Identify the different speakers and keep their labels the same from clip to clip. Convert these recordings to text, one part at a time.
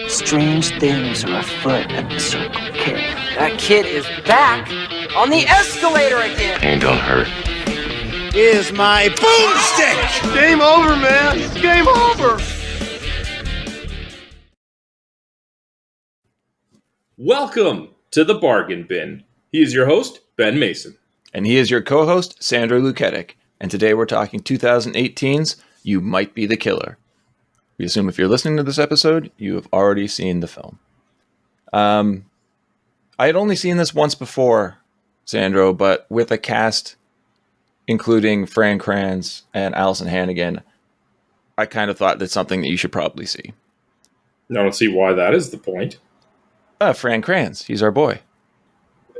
Speaker 1: Strange things are afoot at the Circle K.
Speaker 2: That kid is back on the escalator again.
Speaker 3: Ain't gonna hurt.
Speaker 4: Here's my boomstick!
Speaker 5: Game over, man. It's game over.
Speaker 6: Welcome to the Bargain Bin. He is your host, Ben Mason.
Speaker 7: And he is your co-host, Sandra Luketic. And today we're talking 2018's You Might Be the Killer. We assume if you're listening to this episode, you have already seen the film. I had only seen this once before, Sandro, but with a cast including Fran Kranz and Alyson Hannigan, I kind of thought that's something that you should probably see.
Speaker 6: I don't see why that is the point.
Speaker 7: Fran Kranz, he's our boy.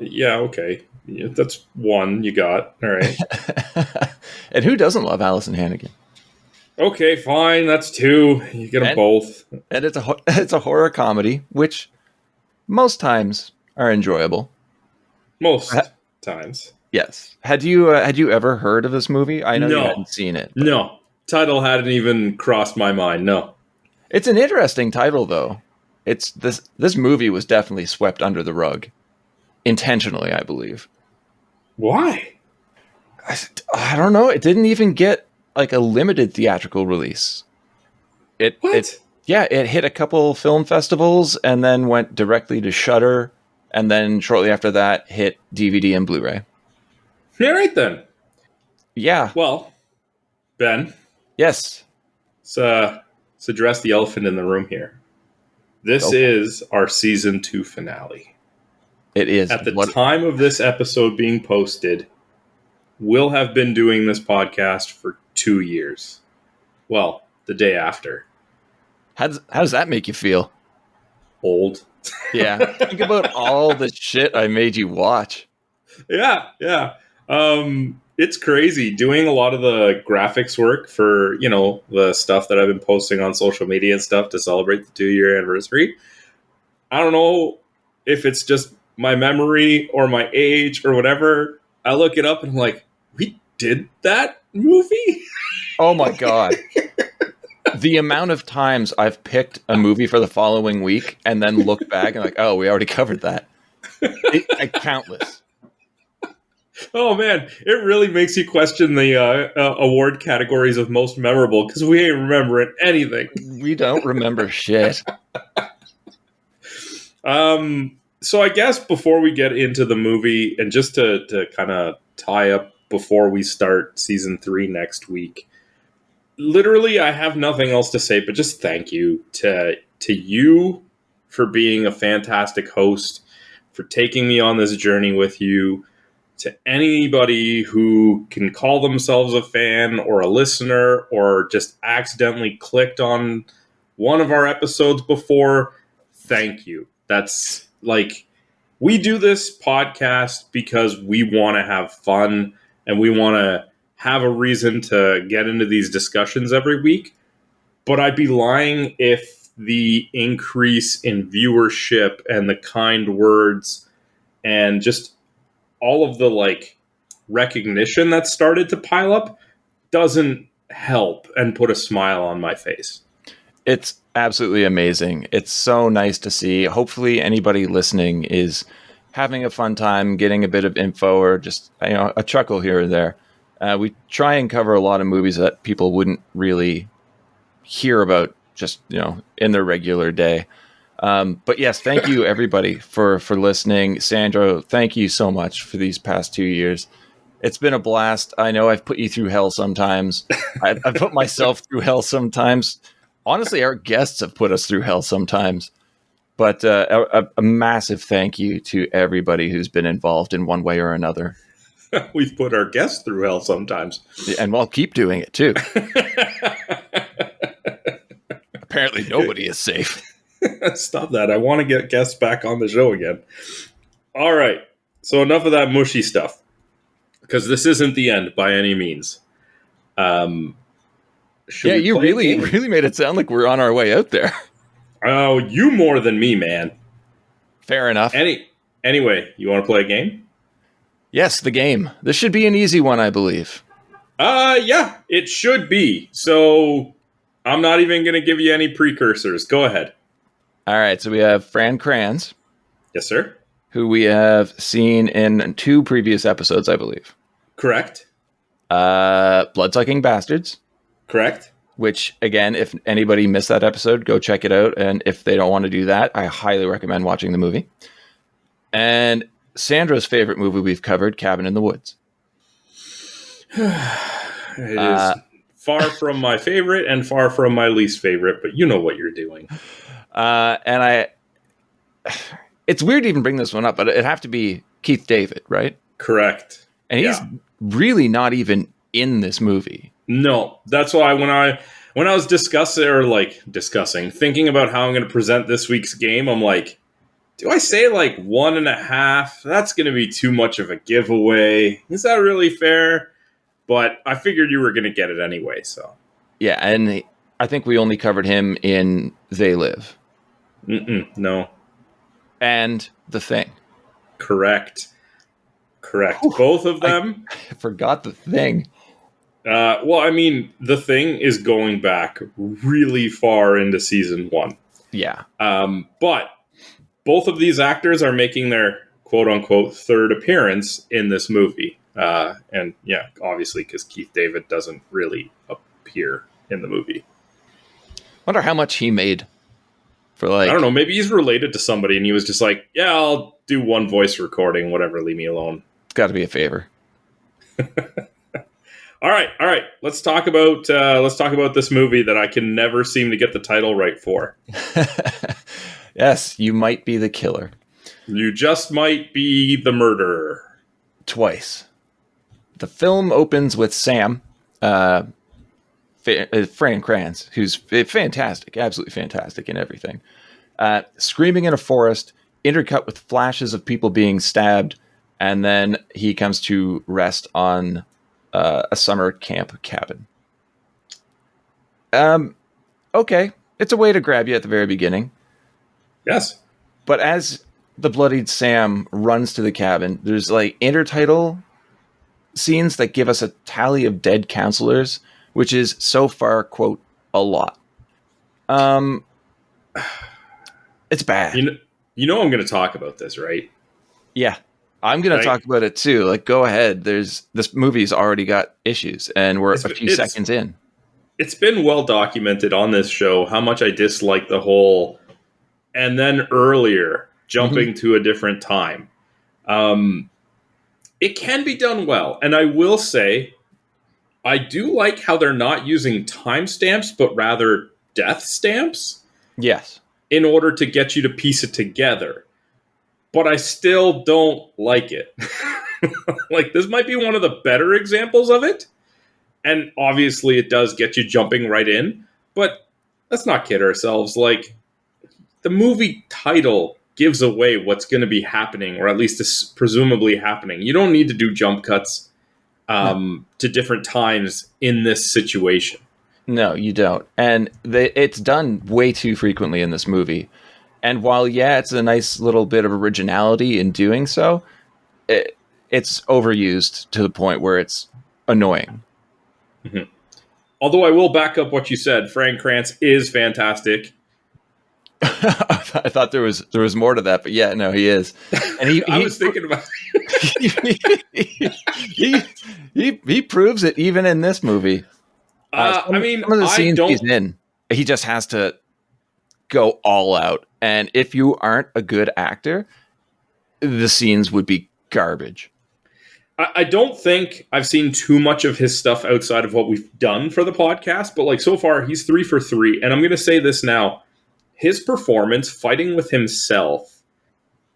Speaker 6: Yeah, okay. Yeah, that's one you got. All right.
Speaker 7: And who doesn't love Alyson Hannigan?
Speaker 6: Okay, fine. That's two. You get them both.
Speaker 7: And it's a horror comedy, which most times are enjoyable.
Speaker 6: Most times.
Speaker 7: Yes. Had you ever heard of this movie? I know you hadn't seen it.
Speaker 6: No. Title hadn't even crossed my mind. No.
Speaker 7: It's an interesting title, though. It's this movie was definitely swept under the rug, intentionally, I believe.
Speaker 6: Why?
Speaker 7: I don't know. It didn't even get like a limited theatrical release. It hit a couple film festivals and then went directly to Shudder, and then shortly after that hit DVD and Blu-ray.
Speaker 6: All right then.
Speaker 7: Yeah.
Speaker 6: Well, Ben.
Speaker 7: Yes.
Speaker 6: Let's address the elephant in the room here. This is our season 2 finale.
Speaker 7: It is.
Speaker 6: At the time of this episode being posted, we'll have been doing this podcast for 2 years. Well, the day after.
Speaker 7: How does that make you feel?
Speaker 6: Old.
Speaker 7: Yeah. Think about all the shit I made you watch.
Speaker 6: Yeah. It's crazy doing a lot of the graphics work for, the stuff that I've been posting on social media and stuff to celebrate the 2-year anniversary. I don't know if it's just my memory or my age or whatever. I look it up and I'm like, we did that movie?
Speaker 7: Oh my God. The amount of times I've picked a movie for the following week and then look back and like, oh, we already covered that. Countless.
Speaker 6: Oh man, it really makes you question the award categories of most memorable because we ain't remembering anything.
Speaker 7: We don't remember shit.
Speaker 6: So I guess before we get into the movie, and just to kind of tie up before we start season 3 next week, literally I have nothing else to say but just thank you to you for being a fantastic host, for taking me on this journey with you. To anybody who can call themselves a fan or a listener or just accidentally clicked on one of our episodes before, thank you. That's like, we do this podcast because we want to have fun and we want to have a reason to get into these discussions every week. But I'd be lying if the increase in viewership and the kind words and just all of the recognition that started to pile up doesn't help and put a smile on my face.
Speaker 7: It's absolutely amazing. It's so nice to see. Hopefully anybody listening is having a fun time, getting a bit of info or just a chuckle here or there. We try and cover a lot of movies that people wouldn't really hear about just, in their regular day. But yes, thank you everybody for listening. Sandro, thank you so much for these past 2 years. It's been a blast. I know I've put you through hell sometimes. I've put myself through hell sometimes. Honestly, our guests have put us through hell sometimes. But a massive thank you to everybody who's been involved in one way or another.
Speaker 6: We've put our guests through hell sometimes.
Speaker 7: And we'll keep doing it too. Apparently nobody is safe.
Speaker 6: Stop that. I want to get guests back on the show again. All right. So enough of that mushy stuff. Because this isn't the end by any means. You
Speaker 7: really made it sound like we're on our way out there.
Speaker 6: Oh, you more than me, man.
Speaker 7: Fair enough.
Speaker 6: Anyway, you want to play a game?
Speaker 7: Yes, the game. This should be an easy one, I believe.
Speaker 6: Yeah, it should be. So I'm not even going to give you any precursors. Go ahead.
Speaker 7: All right, so we have Fran Kranz,
Speaker 6: Yes, sir.
Speaker 7: who we have seen in 2 previous episodes, I believe.
Speaker 6: Correct.
Speaker 7: Bloodsucking Bastards,
Speaker 6: Correct.
Speaker 7: which, again, if anybody missed that episode, go check it out. And if they don't want to do that, I highly recommend watching the movie. And Sandra's favorite movie we've covered, Cabin in the Woods.
Speaker 6: It is far from my favorite and far from my least favorite, but you know what you're doing.
Speaker 7: It's weird to even bring this one up, but it'd have to be Keith David, right?
Speaker 6: Correct.
Speaker 7: And he's really not even in this movie.
Speaker 6: No, that's why when I was thinking about how I'm going to present this week's game, I'm like, do I say like 1.5? That's going to be too much of a giveaway. Is that really fair? But I figured you were going to get it anyway, so.
Speaker 7: Yeah, and I think we only covered him in They Live.
Speaker 6: No.
Speaker 7: And The Thing.
Speaker 6: Correct. Both of them.
Speaker 7: I forgot The Thing.
Speaker 6: Well, I mean, The Thing is going back really far into season 1.
Speaker 7: Yeah.
Speaker 6: But both of these actors are making their quote-unquote third appearance in this movie. And yeah, obviously, because Keith David doesn't really appear in the movie.
Speaker 7: Wonder how much he made for I
Speaker 6: don't know, maybe he's related to somebody and he was just like, yeah, I'll do one voice recording, whatever, leave me alone.
Speaker 7: It's got to be a favor.
Speaker 6: All right. Let's talk about this movie that I can never seem to get the title right for.
Speaker 7: Yes, You Might Be the Killer.
Speaker 6: You Just Might Be the Murderer.
Speaker 7: Twice. The film opens with Sam, Fran Kranz, who's fantastic, absolutely fantastic in everything, screaming in a forest, intercut with flashes of people being stabbed, and then he comes to rest on a summer camp cabin. Okay, it's a way to grab you at the very beginning.
Speaker 6: Yes.
Speaker 7: But as the bloodied Sam runs to the cabin, there's like intertitle scenes that give us a tally of dead counselors, which is so far, quote, a lot. It's bad.
Speaker 6: You know I'm going to talk about this, right?
Speaker 7: Yeah. I'm going to talk about it too. Like, go ahead. This movie's already got issues and we're a few seconds in.
Speaker 6: It's been well documented on this show how much I dislike the whole and then earlier jumping to a different time. It can be done well. And I will say, I do like how they're not using timestamps, but rather death stamps.
Speaker 7: Yes.
Speaker 6: In order to get you to piece it together. But I still don't like it. Like, this might be one of the better examples of it. And obviously it does get you jumping right in. But let's not kid ourselves. Like, the movie title gives away what's going to be happening, or at least is presumably happening. You don't need to do jump cuts to different times in this situation.
Speaker 7: No, you don't. And it's done way too frequently in this movie. And while, yeah, it's a nice little bit of originality in doing so, it's overused to the point where it's annoying.
Speaker 6: Mm-hmm. Although I will back up what you said. Fran Kranz is fantastic.
Speaker 7: I thought there was more to that, but yeah, no, he is. And
Speaker 6: I was thinking about
Speaker 7: he proves it even in this movie. Some of the scenes he's in, he just has to go all out. And if you aren't a good actor, the scenes would be garbage.
Speaker 6: I don't think I've seen too much of his stuff outside of what we've done for the podcast, but like so far he's 3 for 3. And I'm going to say this now. His performance fighting with himself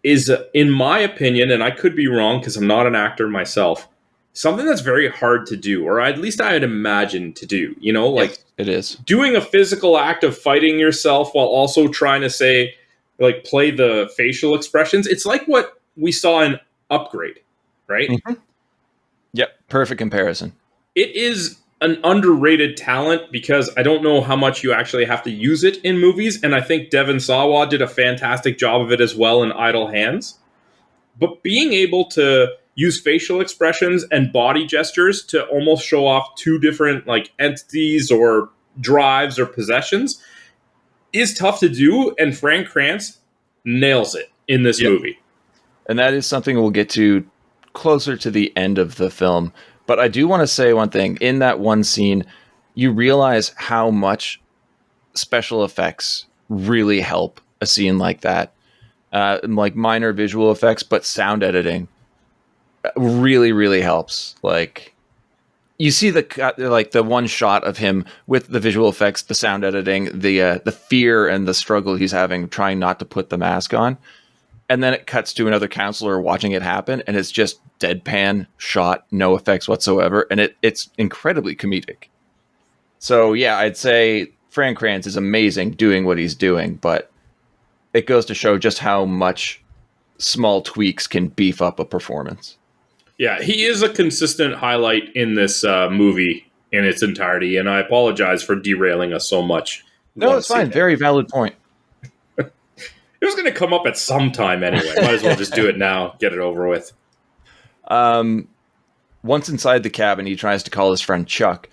Speaker 6: is, in my opinion, and I could be wrong because I'm not an actor myself, something that's very hard to do, or at least I had imagined to do. You know, like,
Speaker 7: yes, it is
Speaker 6: doing a physical act of fighting yourself while also trying to say, like, play the facial expressions. It's like what we saw in Upgrade, right?
Speaker 7: Mm-hmm. Yep, perfect comparison.
Speaker 6: It is an underrated talent because I don't know how much you actually have to use it in movies, and I think Devon Sawa did a fantastic job of it as well in Idle Hands. But being able to use facial expressions and body gestures to almost show off two different like entities or drives or possessions, is tough to do, and Fran Kranz nails it in this movie.
Speaker 7: And that is something we'll get to closer to the end of the film. But I do want to say one thing. In that one scene, you realize how much special effects really help a scene like that. Like minor visual effects, but sound editing really, really helps. Like, you see the one shot of him with the visual effects, the sound editing, the fear and the struggle he's having trying not to put the mask on. And then it cuts to another counselor watching it happen, and it's just deadpan shot, no effects whatsoever, and it's incredibly comedic. So yeah, I'd say Fran Kranz is amazing doing what he's doing, but it goes to show just how much small tweaks can beef up a performance.
Speaker 6: Yeah, he is a consistent highlight in this movie in its entirety, and I apologize for derailing us so much.
Speaker 7: No, it's fine. Very valid point.
Speaker 6: It was going to come up at some time anyway. Might as well just do it now, get it over with.
Speaker 7: Once inside the cabin, he tries to call his friend Chuck,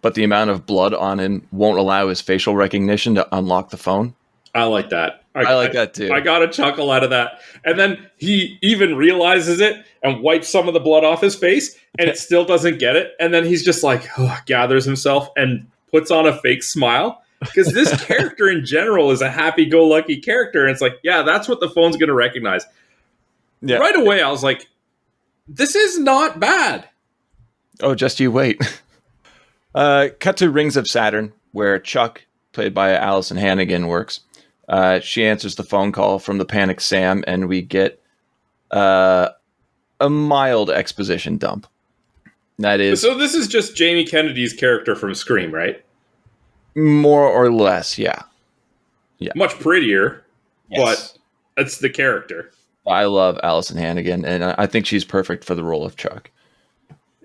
Speaker 7: but the amount of blood on him won't allow his facial recognition to unlock the phone.
Speaker 6: I like that.
Speaker 7: I like that too.
Speaker 6: I got a chuckle out of that. And then he even realizes it and wipes some of the blood off his face, and it still doesn't get it. And then he's just like, gathers himself and puts on a fake smile. Because this character in general is a happy-go-lucky character. And it's like, yeah, that's what the phone's going to recognize. Yeah. Right away, I was like, this is not bad.
Speaker 7: Oh, just you wait. Cut to Rings of Saturn, where Chuck, played by Alyson Hannigan, works. She answers the phone call from the panicked Sam, and we get a mild exposition dump. That is...
Speaker 6: So this is just Jamie Kennedy's character from Scream, right?
Speaker 7: More or less, yeah.
Speaker 6: Much prettier,
Speaker 7: yes.
Speaker 6: But it's the character.
Speaker 7: I love Alyson Hannigan, and I think she's perfect for the role of Chuck.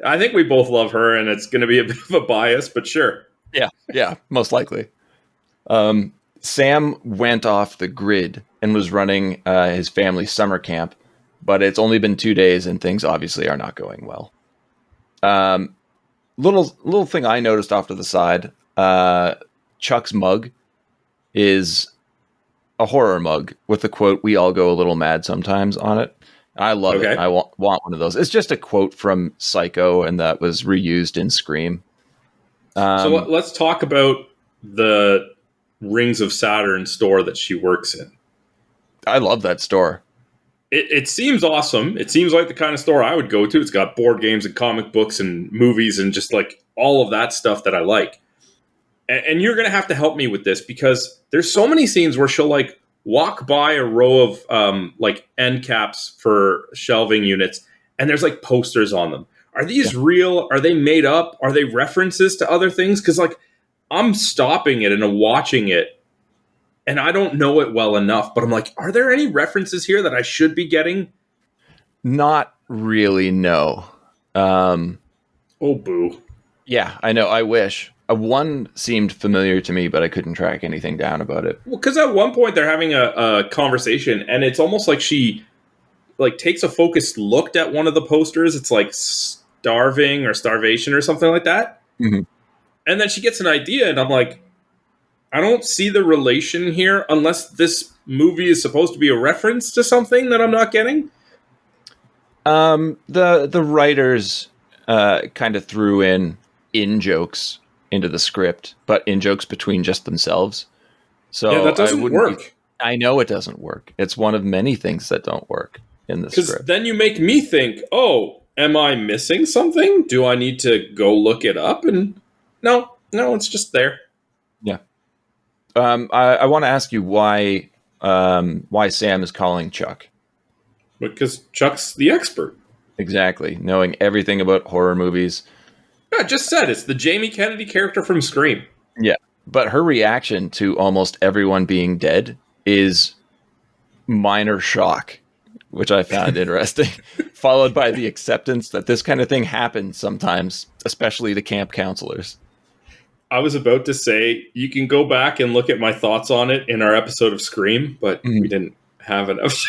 Speaker 6: I think we both love her, and it's going to be a bit of a bias, but sure.
Speaker 7: Yeah, most likely. Sam went off the grid and was running his family's summer camp, but it's only been 2 days, and things obviously are not going well. Little thing I noticed off to the side, Chuck's mug is a horror mug with the quote, "We all go a little mad sometimes" on it. I love it. I want one of those. It's just a quote from Psycho, and that was reused in Scream.
Speaker 6: So let's talk about the Rings of Saturn store that she works in.
Speaker 7: I love that store.
Speaker 6: It seems awesome. It seems like the kind of store I would go to. It's got board games and comic books and movies and just like all of that stuff that I like. And you're going to have to help me with this because there's so many scenes where she'll like walk by a row of like end caps for shelving units, and there's like posters on them. Are these real? Are they made up? Are they references to other things? Because like I'm stopping it and watching it, and I don't know it well enough. But I'm like, are there any references here that I should be getting?
Speaker 7: Not really, no.
Speaker 6: Oh, boo.
Speaker 7: Yeah, I know. I wish. One seemed familiar to me, but I couldn't track anything down about it.
Speaker 6: Well, because at one point they're having a conversation, and it's almost like she like takes a focused look at one of the posters. It's like starving or starvation or something like that.
Speaker 7: Mm-hmm.
Speaker 6: And then she gets an idea, and I'm like, I don't see the relation here unless this movie is supposed to be a reference to something that I'm not getting.
Speaker 7: The writers kind of threw in jokes into the script, but in jokes between just themselves. So
Speaker 6: yeah, that doesn't work.
Speaker 7: I know it doesn't work. It's one of many things that don't work in the script.
Speaker 6: Because then you make me think, oh, am I missing something? Do I need to go look it up? And no, it's just there.
Speaker 7: Yeah. I want to ask you why Sam is calling Chuck.
Speaker 6: Because Chuck's the expert.
Speaker 7: Exactly. Knowing everything about horror movies.
Speaker 6: Yeah, I just said it's the Jamie Kennedy character from Scream.
Speaker 7: Yeah. But her reaction to almost everyone being dead is minor shock, which I found interesting, followed by the acceptance that this kind of thing happens sometimes, especially to camp counselors.
Speaker 6: I was about to say, you can go back and look at my thoughts on it in our episode of Scream, but we didn't have enough.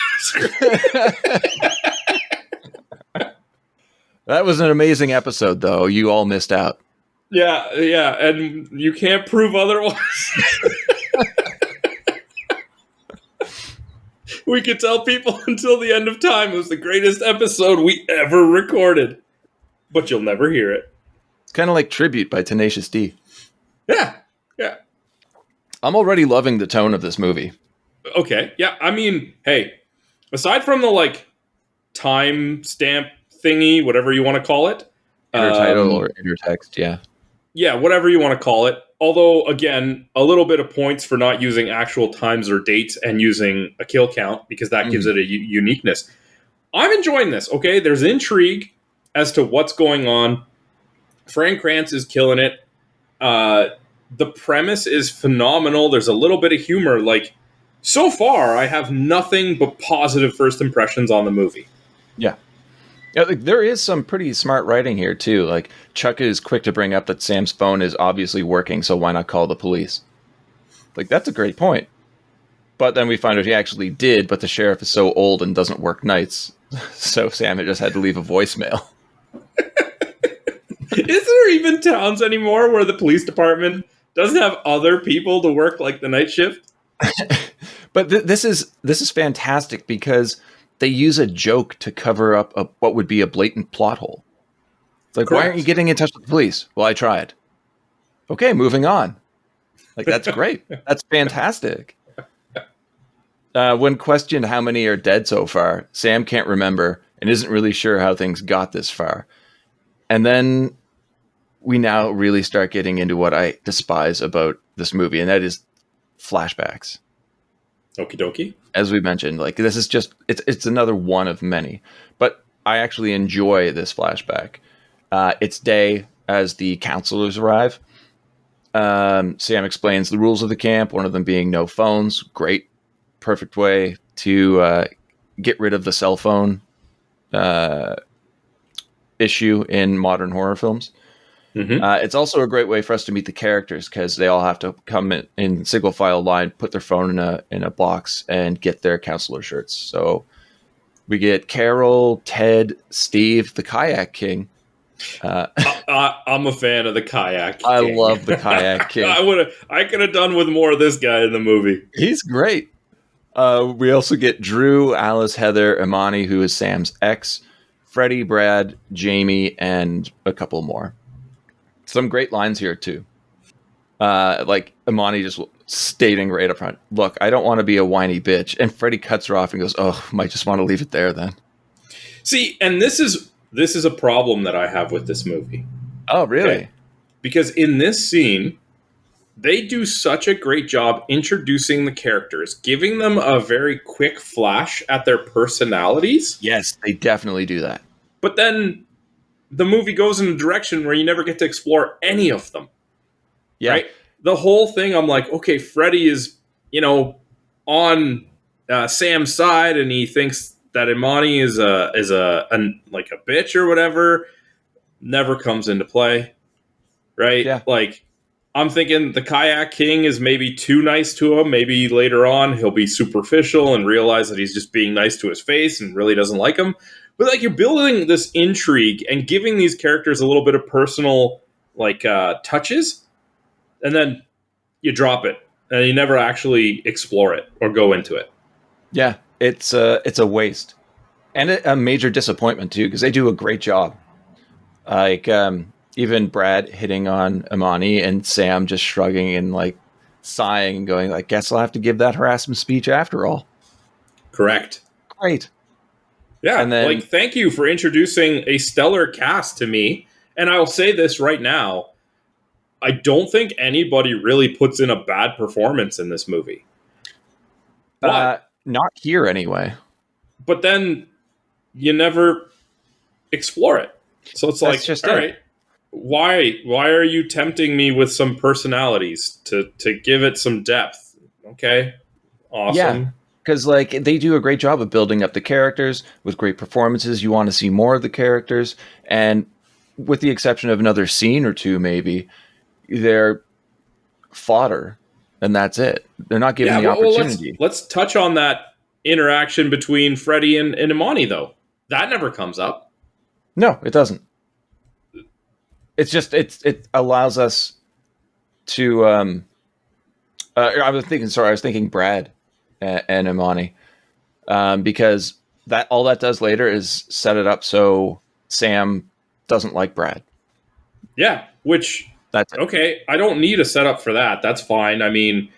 Speaker 7: That was an amazing episode, though. You all missed out.
Speaker 6: Yeah, and you can't prove otherwise. We could tell people until the end of time it was the greatest episode we ever recorded. But you'll never hear it.
Speaker 7: It's kind of like Tribute by Tenacious D.
Speaker 6: Yeah.
Speaker 7: I'm already loving the tone of this movie.
Speaker 6: Okay. Yeah. I mean, hey, aside from the like time stamp thingy, whatever you want to call it.
Speaker 7: Intertitle or intertext, yeah.
Speaker 6: Yeah, whatever you want to call it. Although, again, a little bit of points for not using actual times or dates and using a kill count, because that gives it a uniqueness. I'm enjoying this, okay? There's intrigue as to what's going on. Fran Kranz is killing it. The premise is phenomenal. There's a little bit of humor. Like, so far, I have nothing but positive first impressions on the movie.
Speaker 7: Yeah. Yeah, like, there is some pretty smart writing here, too. Like, Chuck is quick to bring up that Sam's phone is obviously working, so why not call the police? Like, that's a great point. But then we find out he actually did, but the sheriff is so old and doesn't work nights, so Sam just had to leave a voicemail.
Speaker 6: Is there even towns anymore where the police department doesn't have other people to work, like, the night shift?
Speaker 7: But this is fantastic because they use a joke to cover up what would be a blatant plot hole. It's like, Why aren't you getting in touch with the police? Well, I tried. Okay, moving on. Like, that's great. That's fantastic. When questioned how many are dead so far, Sam can't remember and isn't really sure how things got this far. And then we now really start getting into what I despise about this movie, and that is flashbacks.
Speaker 6: Okie dokie.
Speaker 7: As we mentioned, like, this is just, it's another one of many. But I actually enjoy this flashback. It's day as the counselors arrive. Sam explains the rules of the camp, one of them being no phones. Great, perfect way to get rid of the cell phone issue in modern horror films. Mm-hmm. It's also a great way for us to meet the characters because they all have to come in single file line, put their phone in a box, and get their counselor shirts. So we get Carol, Ted, Steve, the Kayak King.
Speaker 6: I'm a fan of the Kayak King.
Speaker 7: I love the Kayak King.
Speaker 6: I could have done with more of this guy in the movie.
Speaker 7: He's great. We also get Drew, Alice, Heather, Imani, who is Sam's ex, Freddie, Brad, Jamie, and a couple more. Some great lines here, too. Like Imani just stating right up front, look, I don't want to be a whiny bitch. And Freddie cuts her off and goes, oh, might just want to leave it there then.
Speaker 6: See, and this is a problem that I have with this movie.
Speaker 7: Oh, really?
Speaker 6: Okay? Because in this scene, they do such a great job introducing the characters, giving them a very quick flash at their personalities.
Speaker 7: Yes, they definitely do that.
Speaker 6: But then the movie goes in a direction where you never get to explore any of them.
Speaker 7: Yeah.
Speaker 6: Right? The whole thing, I'm like, okay, Freddie is, on Sam's side, and he thinks that Imani is a bitch or whatever. Never comes into play. Right?
Speaker 7: Yeah.
Speaker 6: Like, I'm thinking the Kayak King is maybe too nice to him. Maybe later on he'll be superficial and realize that he's just being nice to his face and really doesn't like him. But like, you're building this intrigue and giving these characters a little bit of personal touches, and then you drop it and you never actually explore it or go into it.
Speaker 7: Yeah, it's a waste and a major disappointment too, because they do a great job. Like even Brad hitting on Imani and Sam just shrugging and like sighing and going, I guess I'll have to give that harassment speech after all.
Speaker 6: Correct.
Speaker 7: Great.
Speaker 6: Yeah,
Speaker 7: and then,
Speaker 6: thank you for introducing a stellar cast to me. And I will say this right now. I don't think anybody really puts in a bad performance in this movie.
Speaker 7: Not here anyway.
Speaker 6: But then you never explore it. So it's like,
Speaker 7: just
Speaker 6: all right, why are you tempting me with some personalities to give it some depth? Okay, awesome.
Speaker 7: Yeah. Because like they do a great job of building up the characters with great performances. You want to see more of the characters, and with the exception of another scene or two, maybe they're fodder, and that's it. They're not given the opportunity.
Speaker 6: Let's touch on that interaction between Freddie and Imani, though. That never comes up.
Speaker 7: No, it doesn't. It's just it allows us to. I was thinking Brad and Imani. because that all that does later is set it up so Sam doesn't like Brad.
Speaker 6: Yeah, which,
Speaker 7: That's it.
Speaker 6: okay, I don't need a setup for that. That's fine. I mean,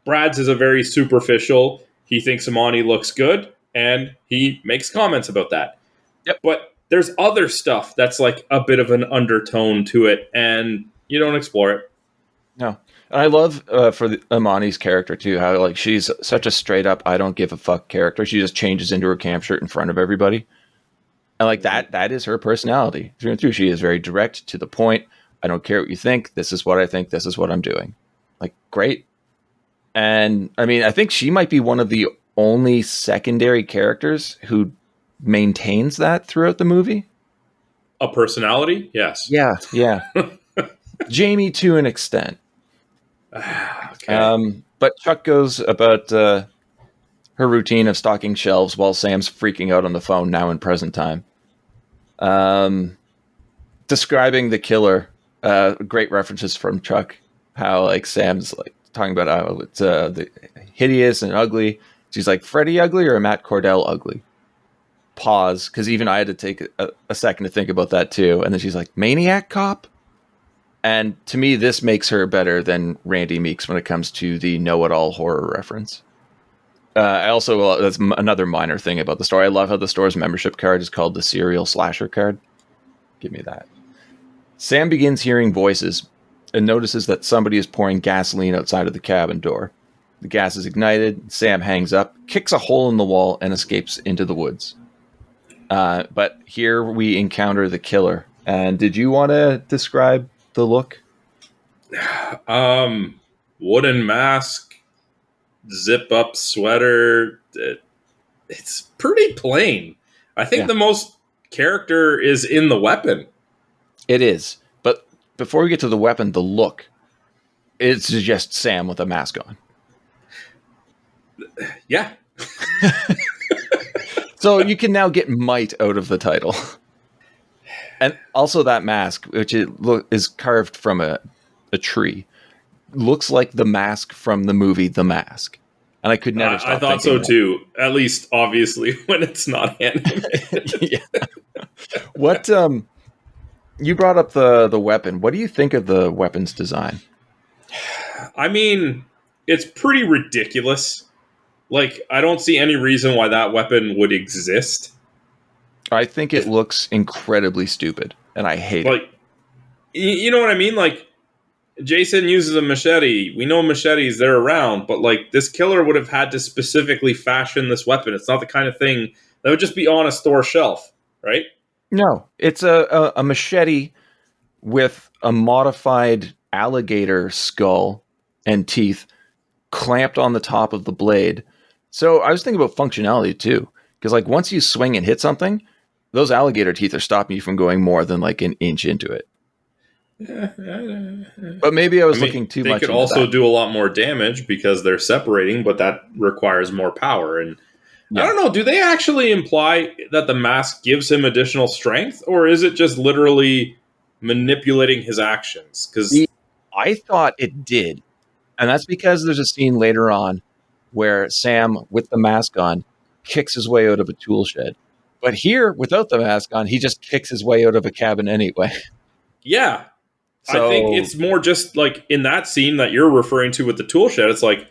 Speaker 6: Brad's is a very superficial. He thinks Imani looks good, and he makes comments about that.
Speaker 7: Yep.
Speaker 6: But there's other stuff that's like a bit of an undertone to it, and you don't explore it.
Speaker 7: No. And I love for Imani's character, too, how like she's such a straight up, I don't give a fuck character. She just changes into her camp shirt in front of everybody. And like that is her personality through and through. She is very direct, to the point. I don't care what you think. This is what I think. This is what I'm doing. Like, great. And I mean, I think she might be one of the only secondary characters who maintains that throughout the movie.
Speaker 6: A personality? Yes.
Speaker 7: Yeah. Jamie to an extent.
Speaker 6: Okay.
Speaker 7: But Chuck goes about her routine of stocking shelves while Sam's freaking out on the phone now in present time. Describing the killer, great references from Chuck, how like Sam's like talking about how it's the hideous and ugly. She's like, Freddie ugly or Matt Cordell ugly? Pause, because even I had to take a second to think about that too. And then she's like, maniac cop? And to me, this makes her better than Randy Meeks when it comes to the know-it-all horror reference. I also, that's another minor thing about the store. I love how the store's membership card is called the Serial Slasher card. Give me that. Sam begins hearing voices and notices that somebody is pouring gasoline outside of the cabin door. The gas is ignited. Sam hangs up, kicks a hole in the wall, and escapes into the woods. But here we encounter the killer. And did you want to describe the look?
Speaker 6: Wooden mask, zip up sweater. It's pretty plain. I think the most character is in the weapon.
Speaker 7: It is. But before we get to the weapon, the look, it's just Sam with a mask on.
Speaker 6: Yeah.
Speaker 7: So you can now get might out of the title. And also that mask, which is carved from a tree, looks like the mask from the movie The Mask. And I could never stop
Speaker 6: I thought so too. At least, obviously, when it's not animated.
Speaker 7: Yeah. What you brought up the weapon. What do you think of the weapon's design?
Speaker 6: I mean, it's pretty ridiculous. Like, I don't see any reason why that weapon would exist.
Speaker 7: I think it looks incredibly stupid, and I hate it.
Speaker 6: Like, you know what I mean? Like, Jason uses a machete. We know machetes, they're around, but like, this killer would have had to specifically fashion this weapon. It's not the kind of thing that would just be on a store shelf, right?
Speaker 7: No, it's a machete with a modified alligator skull and teeth clamped on the top of the blade. So I was thinking about functionality too, because like once you swing and hit something, those alligator teeth are stopping you from going more than like an inch into it. But maybe I was looking too much.
Speaker 6: They could also do a lot more damage because they're separating, but that requires more power. And I don't know, do they actually imply that the mask gives him additional strength, or is it just literally manipulating his actions? Because
Speaker 7: I thought it did. And that's because there's a scene later on where Sam, with the mask on, kicks his way out of a tool shed. But here, without the mask on, he just kicks his way out of a cabin anyway.
Speaker 6: Yeah.
Speaker 7: So,
Speaker 6: I think it's more just like in that scene that you're referring to with the tool shed, it's like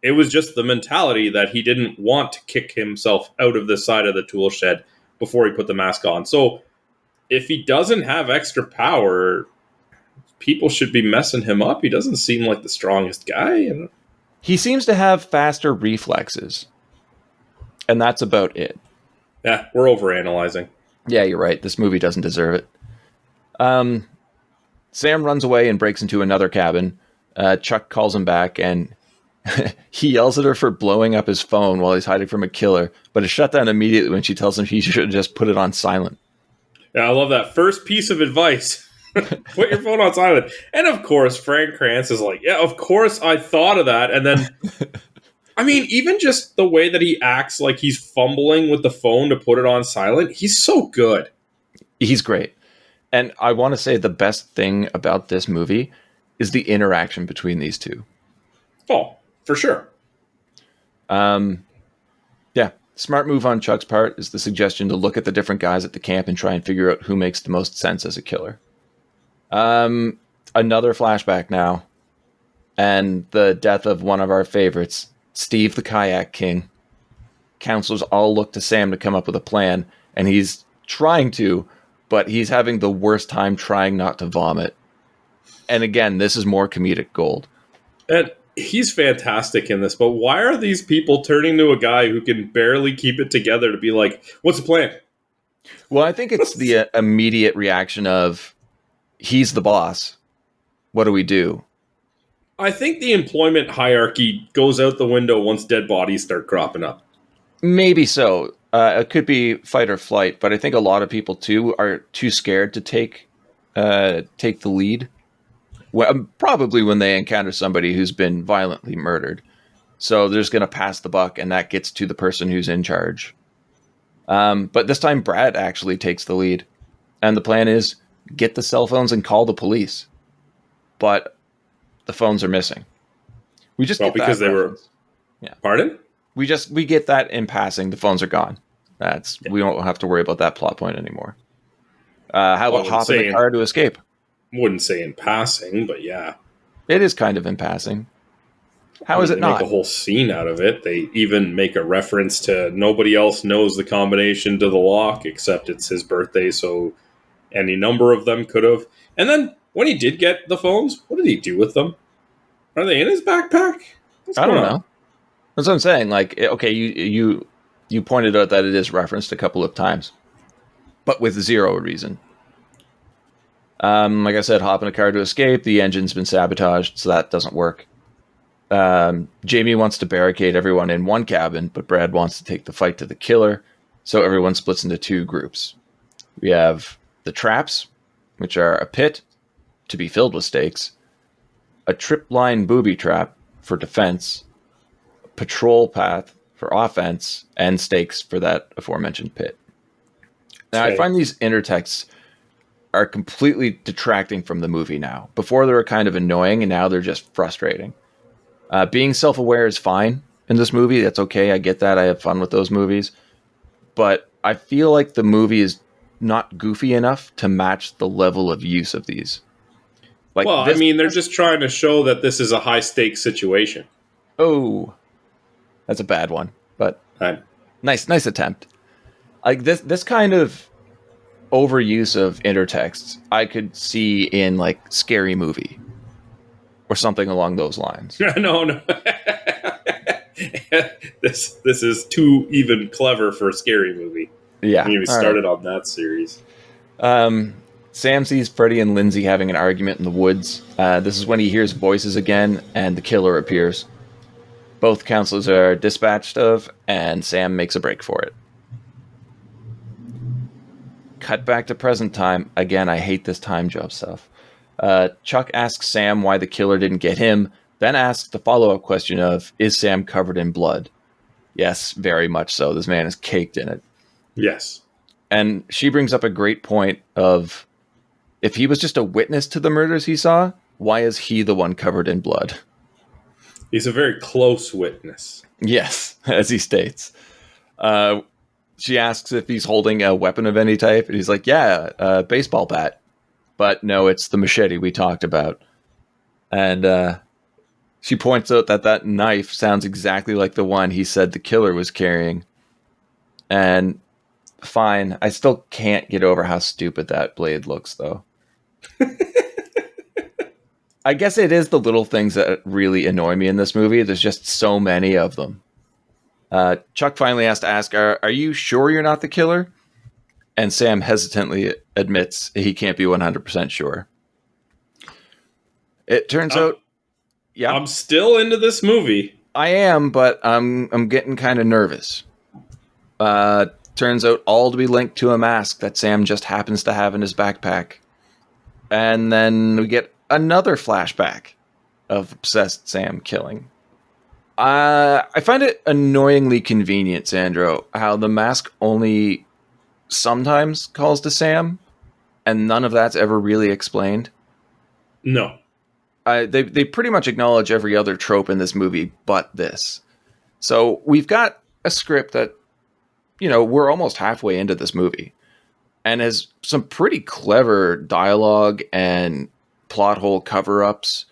Speaker 6: it was just the mentality that he didn't want to kick himself out of the side of the tool shed before he put the mask on. So if he doesn't have extra power, people should be messing him up. He doesn't seem like the strongest guy. And
Speaker 7: he seems to have faster reflexes. And that's about it.
Speaker 6: Yeah, we're overanalyzing.
Speaker 7: Yeah, you're right. This movie doesn't deserve it. Sam runs away and breaks into another cabin. Chuck calls him back, and he yells at her for blowing up his phone while he's hiding from a killer, but it's shut down immediately when she tells him he should just put it on silent.
Speaker 6: Yeah, I love that. First piece of advice. Put your phone on silent. And of course, Frank Kranz is like, yeah, of course I thought of that. And then, I mean, even just the way that he acts like he's fumbling with the phone to put it on silent, he's so good.
Speaker 7: He's great. And I want to say the best thing about this movie is the interaction between these two.
Speaker 6: Oh, for sure.
Speaker 7: Yeah. Smart move on Chuck's part is the suggestion to look at the different guys at the camp and try and figure out who makes the most sense as a killer. Another flashback now, and the death of one of our favorites, Steve the Kayak King. Counselors all look to Sam to come up with a plan, and he's trying to, but he's having the worst time trying not to vomit. And again, this is more comedic gold.
Speaker 6: And he's fantastic in this, but why are these people turning to a guy who can barely keep it together to be like, what's the plan?
Speaker 7: Well, I think it's the immediate reaction of, he's the boss. What do we do?
Speaker 6: I think the employment hierarchy goes out the window once dead bodies start cropping up.
Speaker 7: Maybe so. It could be fight or flight, but I think a lot of people too are too scared to take the lead. Well, probably when they encounter somebody who's been violently murdered. So they're just going to pass the buck, and that gets to the person who's in charge. But this time, Brad actually takes the lead. And the plan is, get the cell phones and call the police. But the phones are missing. We just get
Speaker 6: because
Speaker 7: that
Speaker 6: they
Speaker 7: reference.
Speaker 6: were... Pardon?
Speaker 7: We get that in passing. The phones are gone. We don't have to worry about that plot point anymore. How about hop in the car to escape?
Speaker 6: Wouldn't say in passing, but yeah.
Speaker 7: It is kind of in passing. How is it not?
Speaker 6: They make a whole scene out of it. They even make a reference to nobody else knows the combination to the lock except it's his birthday, so any number of them could have. And then when he did get the phones, what did he do with them? Are they in his backpack?
Speaker 7: I don't know. That's what I'm saying. Like, okay, you pointed out that it is referenced a couple of times, but with zero reason. Like I said, hop in a car to escape. The engine's been sabotaged, so that doesn't work. Jamie wants to barricade everyone in one cabin, but Brad wants to take the fight to the killer, so everyone splits into two groups. We have the traps, which are a pit to be filled with stakes, a trip line booby trap for defense, a patrol path for offense, and stakes for that aforementioned pit. Now, I find these intertexts are completely detracting from the movie now. Before they were kind of annoying, and now they're just frustrating. Being self-aware is fine in this movie. That's okay. I get that. I have fun with those movies. But I feel like the movie is not goofy enough to match the level of use of these. Like,
Speaker 6: well, I mean, they're just trying to show that this is a high-stakes situation.
Speaker 7: Oh, that's a bad one. But nice attempt. Like, this kind of overuse of intertexts I could see in like Scary Movie or something along those lines.
Speaker 6: No. This is too even clever for a Scary Movie.
Speaker 7: Yeah.
Speaker 6: We started on that series.
Speaker 7: Sam sees Freddie and Lindsay having an argument in the woods. This is when he hears voices again and the killer appears. Both counselors are dispatched of, and Sam makes a break for it. Cut back to present time. Again, I hate this time jump stuff. Chuck asks Sam why the killer didn't get him, then asks the follow-up question of, is Sam covered in blood? Yes, very much so. This man is caked in it.
Speaker 6: Yes.
Speaker 7: And she brings up a great point of, if he was just a witness to the murders he saw, why is he the one covered in blood?
Speaker 6: He's a very close witness.
Speaker 7: Yes, as he states. She asks if he's holding a weapon of any type, and he's like, yeah, a baseball bat. But no, it's the machete we talked about. And she points out that knife sounds exactly like the one he said the killer was carrying. And fine, I still can't get over how stupid that blade looks, though. I guess it is the little things that really annoy me in this movie. There's just so many of them. Chuck finally has to ask, are you sure you're not the killer? And Sam hesitantly admits he can't be 100% sure. It turns out... Yeah,
Speaker 6: I'm still into this movie.
Speaker 7: I am, but I'm getting kind of nervous. Turns out all to be linked to a mask that Sam just happens to have in his backpack. And then we get another flashback of obsessed Sam killing. I find it annoyingly convenient, Sandro, how the mask only sometimes calls to Sam, and none of that's ever really explained.
Speaker 6: No.
Speaker 7: They pretty much acknowledge every other trope in this movie but this. So we've got a script that we're almost halfway into this movie and has some pretty clever dialogue and plot hole cover-ups,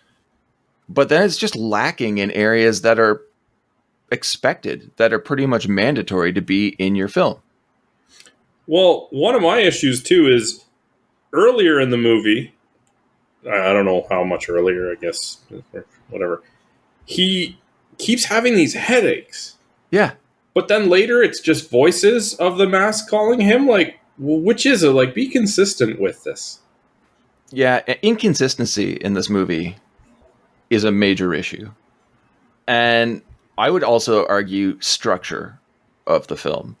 Speaker 7: but then it's just lacking in areas that are expected, that are pretty much mandatory to be in your film.
Speaker 6: Well, one of my issues too is earlier in the movie, I don't know how much earlier, I guess, whatever, he keeps having these headaches.
Speaker 7: Yeah.
Speaker 6: But then later it's just voices of the mask calling him. Like, well, which is it? Like, be consistent with this.
Speaker 7: Yeah, inconsistency in this movie is a major issue. And I would also argue structure of the film.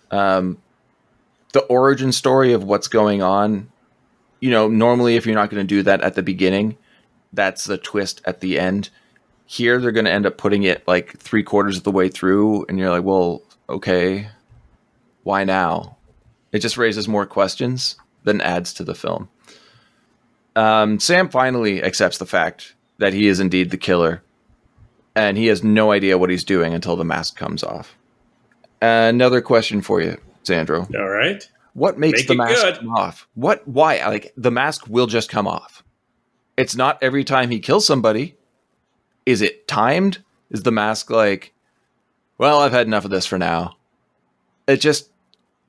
Speaker 7: The origin story of what's going on, normally if you're not going to do that at the beginning, that's the twist at the end. Here, they're going to end up putting it like 3/4 of the way through, and you're like, well, okay, why now? It just raises more questions than adds to the film. Sam finally accepts the fact that he is indeed the killer, and he has no idea what he's doing until the mask comes off. Another question for you, Sandro.
Speaker 6: All right.
Speaker 7: What makes the mask
Speaker 6: good.
Speaker 7: come off? Why? Like, the mask will just come off. It's not every time he kills somebody. Is it timed? Is the mask like, well, I've had enough of this for now? It just,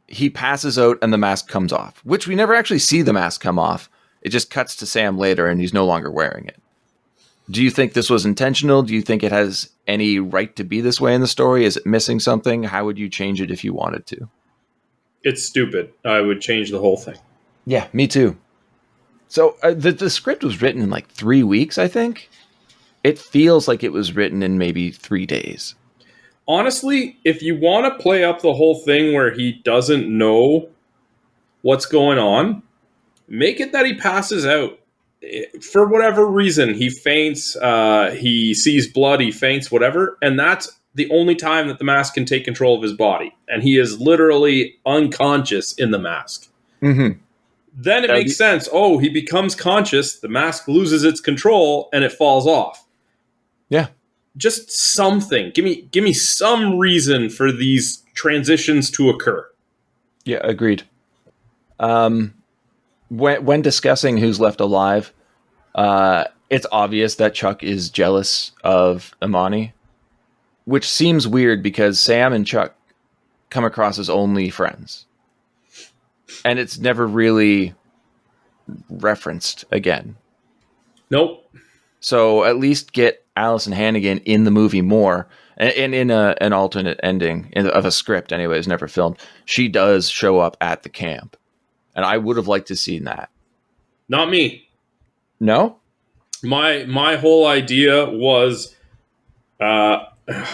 Speaker 7: he passes out and the mask comes off, which we never actually see the mask come off. It just cuts to Sam later and he's no longer wearing it. Do you think this was intentional? Do you think it has any right to be this way in the story? Is it missing something? How would you change it if you wanted to?
Speaker 6: It's stupid. I would change the whole thing.
Speaker 7: Yeah, me too. So the script was written in like 3 weeks, I think. It feels like it was written in maybe 3 days.
Speaker 6: Honestly, if you want to play up the whole thing where he doesn't know what's going on, make it that he passes out. For whatever reason, he faints, he sees blood, he faints, whatever, and that's the only time that the mask can take control of his body. And he is literally unconscious in the mask.
Speaker 7: Mm-hmm.
Speaker 6: Then it makes sense. Oh, he becomes conscious, the mask loses its control, and it falls off.
Speaker 7: Yeah.
Speaker 6: Just something. Give me some reason for these transitions to occur.
Speaker 7: Yeah, agreed. When discussing who's left alive, it's obvious that Chuck is jealous of Imani, which seems weird because Sam and Chuck come across as only friends. And it's never really referenced again.
Speaker 6: Nope.
Speaker 7: So at least get Alyson Hannigan in the movie more, and in an alternate ending of a script anyways, never filmed. She does show up at the camp. And I would have liked to see that.
Speaker 6: Not me.
Speaker 7: No?
Speaker 6: My whole idea was, I'm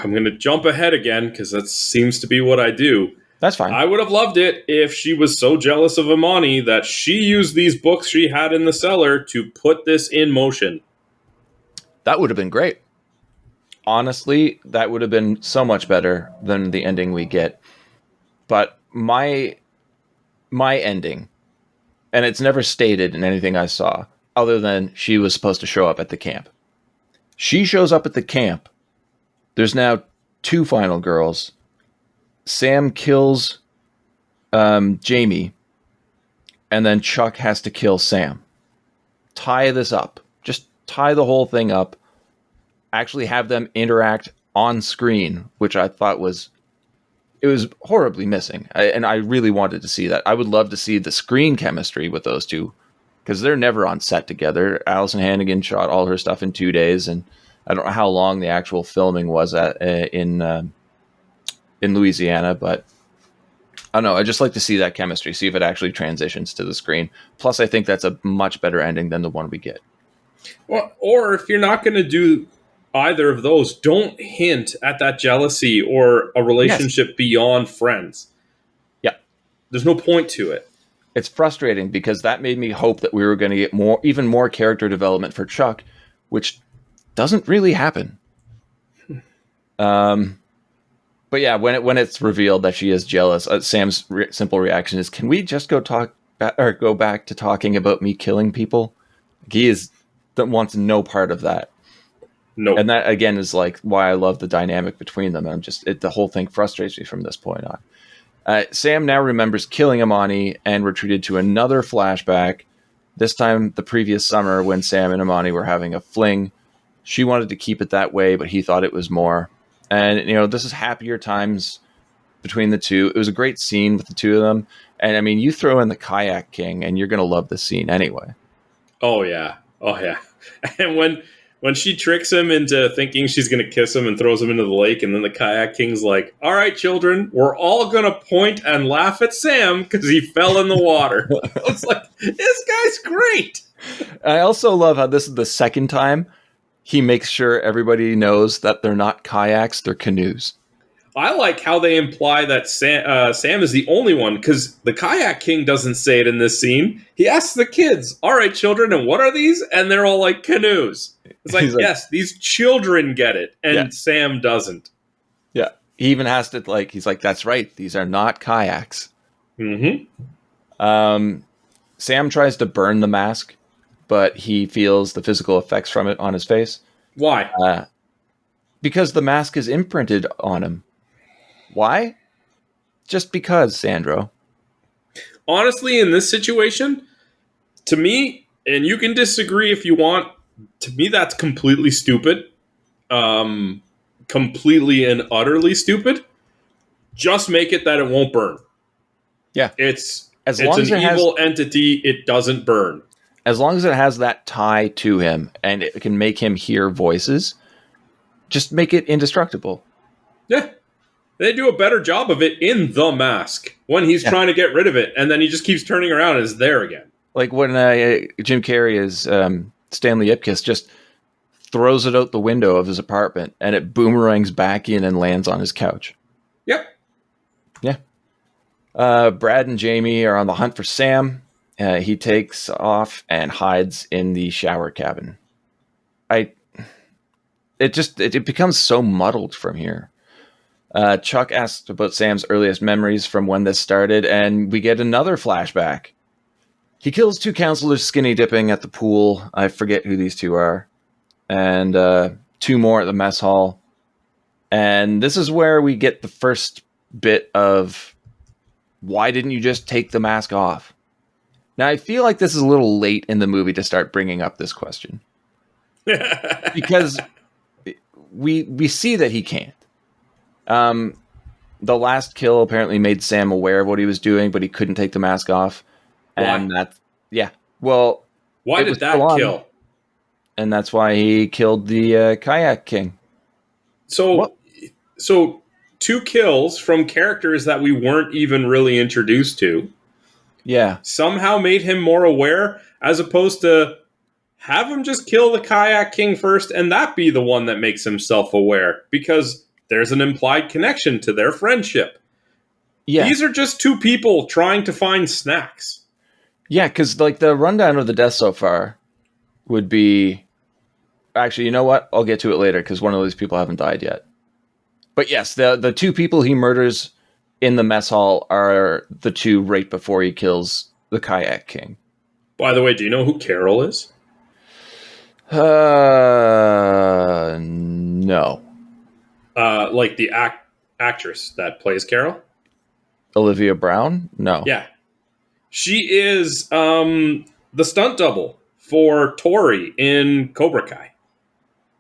Speaker 6: going to jump ahead again because that seems to be what I do.
Speaker 7: That's fine.
Speaker 6: I would have loved it if she was so jealous of Imani that she used these books she had in the cellar to put this in motion.
Speaker 7: That would have been great. Honestly, that would have been so much better than the ending we get. But my ending, and it's never stated in anything I saw, other than she was supposed to show up at the camp. She shows up at the camp. There's now 2 final girls. Sam kills Jamie, and then Chuck has to kill Sam. Tie this up. Just tie the whole thing up. Actually have them interact on screen, which I thought was horribly missing. And I really wanted to see that. I would love to see the screen chemistry with those two, because they're never on set together. Alyson Hannigan shot all her stuff in 2 days, and I don't know how long the actual filming was in Louisiana, but I don't know. I just like to see that chemistry, see if it actually transitions to the screen. Plus, I think that's a much better ending than the one we get.
Speaker 6: Well, or if you're not going to do either of those, don't hint at that jealousy or a relationship beyond friends.
Speaker 7: Yeah.
Speaker 6: There's no point to it.
Speaker 7: It's frustrating because that made me hope that we were going to get even more character development for Chuck, which doesn't really happen. But yeah, when it's revealed that she is jealous, Sam's simple reaction is, "Can we just go back to talking about me killing people?" He wants no part of that.
Speaker 6: No.
Speaker 7: And that again is like why I love the dynamic between them. And the whole thing frustrates me from this point on. Sam now remembers killing Imani, and we're treated to another flashback. This time, the previous summer, when Sam and Imani were having a fling. She wanted to keep it that way, but he thought it was more. And, this is happier times between the two. It was a great scene with the two of them. And, I mean, you throw in the Kayak King, and you're going to love this scene anyway.
Speaker 6: Oh, yeah. And when she tricks him into thinking she's going to kiss him and throws him into the lake, and then the Kayak King's like, all right, children, we're all going to point and laugh at Sam because he fell in the water. It's like, this guy's great.
Speaker 7: I also love how this is the second time he makes sure everybody knows that they're not kayaks, they're canoes.
Speaker 6: I like how they imply that Sam is the only one, because the Kayak King doesn't say it in this scene. He asks the kids, all right, children, and what are these? And they're all like, canoes. It's like, yes, these children get it, and Sam doesn't.
Speaker 7: Yeah, he even has to, he's like, that's right, these are not kayaks.
Speaker 6: Mm-hmm.
Speaker 7: Sam tries to burn the mask, but he feels the physical effects from it on his face.
Speaker 6: Why?
Speaker 7: Because the mask is imprinted on him. Why? Just because, Sandro.
Speaker 6: Honestly, in this situation, to me, and you can disagree if you want, to me that's completely stupid. Completely and utterly stupid. Just make it that it won't burn.
Speaker 7: Yeah.
Speaker 6: It's
Speaker 7: an
Speaker 6: evil entity, it doesn't burn.
Speaker 7: As long as it has that tie to him and it can make him hear voices, just make it indestructible.
Speaker 6: Yeah. They do a better job of it in The Mask when he's trying to get rid of it, and then he just keeps turning around and is there again.
Speaker 7: Like when Jim Carrey as Stanley Ipkiss just throws it out the window of his apartment, and it boomerangs back in and lands on his couch.
Speaker 6: Yep.
Speaker 7: Yeah. Brad and Jamie are on the hunt for Sam. He takes off and hides in the shower cabin. It becomes so muddled from here. Chuck asked about Sam's earliest memories from when this started, and we get another flashback. He kills 2 counselors skinny dipping at the pool. I forget who these 2 are. And 2 more at the mess hall. And this is where we get the first bit of, why didn't you just take the mask off? Now, I feel like this is a little late in the movie to start bringing up this question. Because we see that he can't. The last kill apparently made Sam aware of what he was doing, but he couldn't take the mask off. And well,
Speaker 6: why did that kill?
Speaker 7: And that's why he killed the Kayak King.
Speaker 6: So 2 kills from characters that we weren't even really introduced to.
Speaker 7: Yeah.
Speaker 6: Somehow made him more aware, as opposed to have him just kill the Kayak King first and that be the one that makes him self-aware, because there's an implied connection to their friendship. Yeah. These are just 2 people trying to find snacks.
Speaker 7: Yeah, because the rundown of the death so far would be... Actually, you know what? I'll get to it later, because one of these people haven't died yet. But yes, the 2 people he murders in the mess hall are the 2 right before he kills the Kayak King.
Speaker 6: By the way, do you know who Carol is?
Speaker 7: No.
Speaker 6: Like the actress that plays Carol?
Speaker 7: Olivia Brown? No.
Speaker 6: Yeah. She is the stunt double for Tori in Cobra Kai.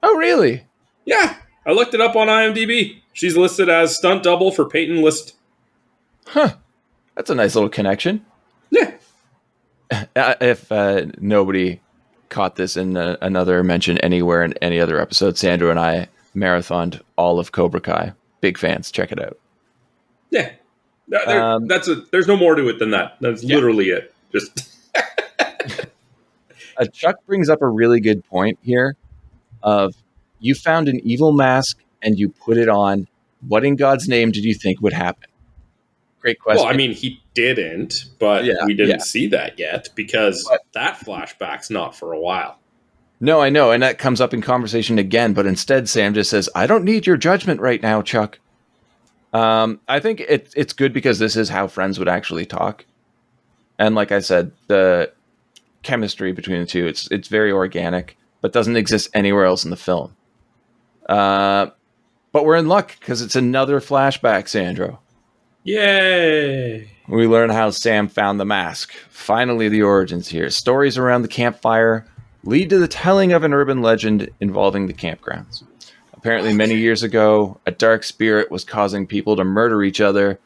Speaker 7: Oh, really?
Speaker 6: Yeah. I looked it up on IMDb. She's listed as stunt double for Peyton List.
Speaker 7: Huh. That's a nice little connection.
Speaker 6: Yeah.
Speaker 7: If nobody caught this in another mention anywhere in any other episode, Sandra and I marathoned all of Cobra Kai. Big fans. Check it out.
Speaker 6: Yeah. There's no more to it than that. That's literally it. Just
Speaker 7: Chuck brings up a really good point here of, you found an evil mask and you put it on. What in God's name did you think would happen? Great question.
Speaker 6: Well, I mean, he didn't, but we didn't see that yet, because that flashback's not for a while.
Speaker 7: No, I know, and that comes up in conversation again, but instead Sam just says, I don't need your judgment right now, Chuck. I think it's good because this is how friends would actually talk. And like I said, the chemistry between the 2, it's very organic, but doesn't exist anywhere else in the film. But we're in luck because it's another flashback, Sandro.
Speaker 6: Yay!
Speaker 7: We learn how Sam found the mask. Finally, the origins here. Stories around the campfire lead to the telling of an urban legend involving the campgrounds. Apparently, many years ago, a dark spirit was causing people to murder each other,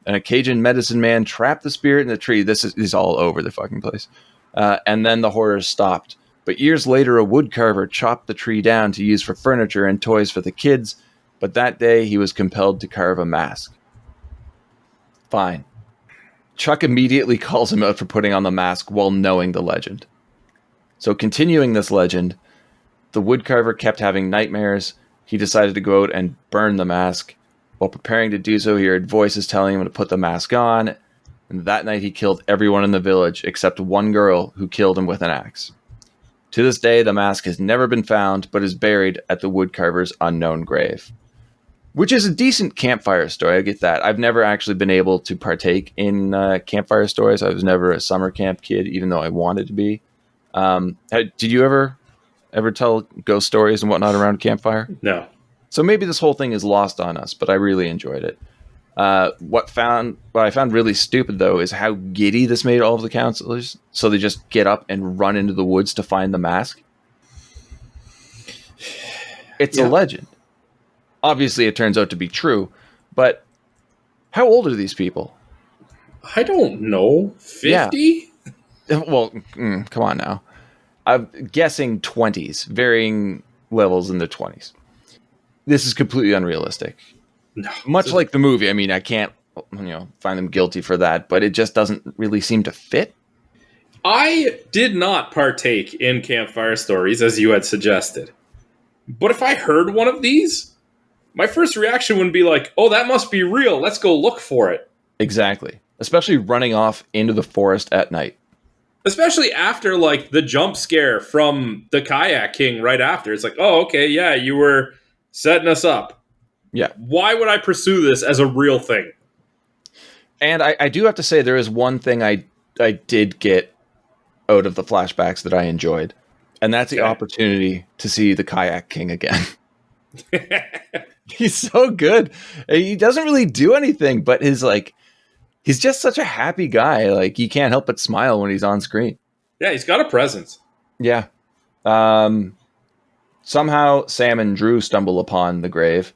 Speaker 7: and a Cajun medicine man trapped the spirit in a tree. This is all over the fucking place. And then the horrors stopped. But years later, a woodcarver chopped the tree down to use for furniture and toys for the kids, but that day he was compelled to carve a mask. Fine. Chuck immediately calls him out for putting on the mask while knowing the legend. So continuing this legend, the woodcarver kept having nightmares. He decided to go out and burn the mask. While preparing to do so, he heard voices telling him to put the mask on. And that night he killed everyone in the village except one girl who killed him with an axe. To this day, the mask has never been found, but is buried at the woodcarver's unknown grave. Which is a decent campfire story, I get that. I've never actually been able to partake in campfire stories. I was never a summer camp kid, even though I wanted to be. Did you ever tell ghost stories and whatnot around a campfire?
Speaker 6: No.
Speaker 7: So maybe this whole thing is lost on us, but I really enjoyed it. What I found really stupid, though, is how giddy this made all of the counselors. So they just get up and run into the woods to find the mask. It's a legend. Obviously, it turns out to be true, but how old are these people?
Speaker 6: I don't know. 50?
Speaker 7: Yeah. Well, come on now. I'm guessing 20s, varying levels in the 20s. This is completely unrealistic.
Speaker 6: No.
Speaker 7: Much like the movie. I mean, I can't, find them guilty for that, but it just doesn't really seem to fit.
Speaker 6: I did not partake in campfire stories, as you had suggested. But if I heard one of these, my first reaction would be like, oh, that must be real. Let's go look for it.
Speaker 7: Exactly. Especially running off into the forest at night.
Speaker 6: Especially after, like, the jump scare from the kayak king right after. It's like, oh, okay, yeah, you were setting us up.
Speaker 7: Yeah.
Speaker 6: Why would I pursue this as a real thing?
Speaker 7: And I do have to say, there is one thing I did get out of the flashbacks that I enjoyed. And that's the opportunity to see the kayak king again. He's so good. He doesn't really do anything, but he's just such a happy guy. Like, you can't help but smile when he's on screen.
Speaker 6: Yeah, he's got a presence.
Speaker 7: Yeah. Somehow Sam and Drew stumble upon the grave,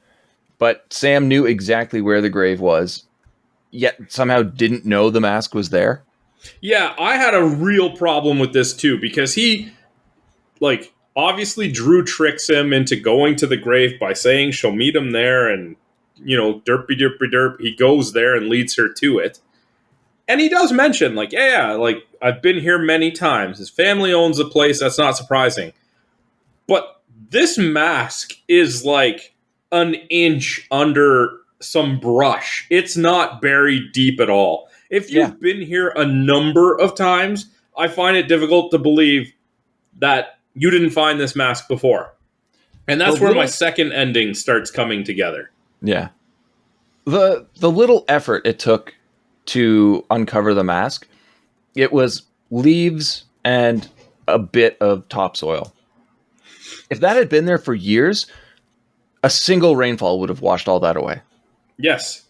Speaker 7: but Sam knew exactly where the grave was, yet somehow didn't know the mask was there.
Speaker 6: Yeah, I had a real problem with this too, because he, obviously Drew tricks him into going to the grave by saying she'll meet him there, and, derpy derpy derp, he goes there and leads her to it. And he does mention, I've been here many times. His family owns the place, that's not surprising. But this mask is like an inch under some brush. It's not buried deep at all. If you've been here a number of times, I find it difficult to believe that you didn't find this mask before. And that's where my second ending starts coming together.
Speaker 7: Yeah. The little effort it took to uncover the mask, it was leaves and a bit of topsoil. If that had been there for years, a single rainfall would have washed all that away.
Speaker 6: Yes.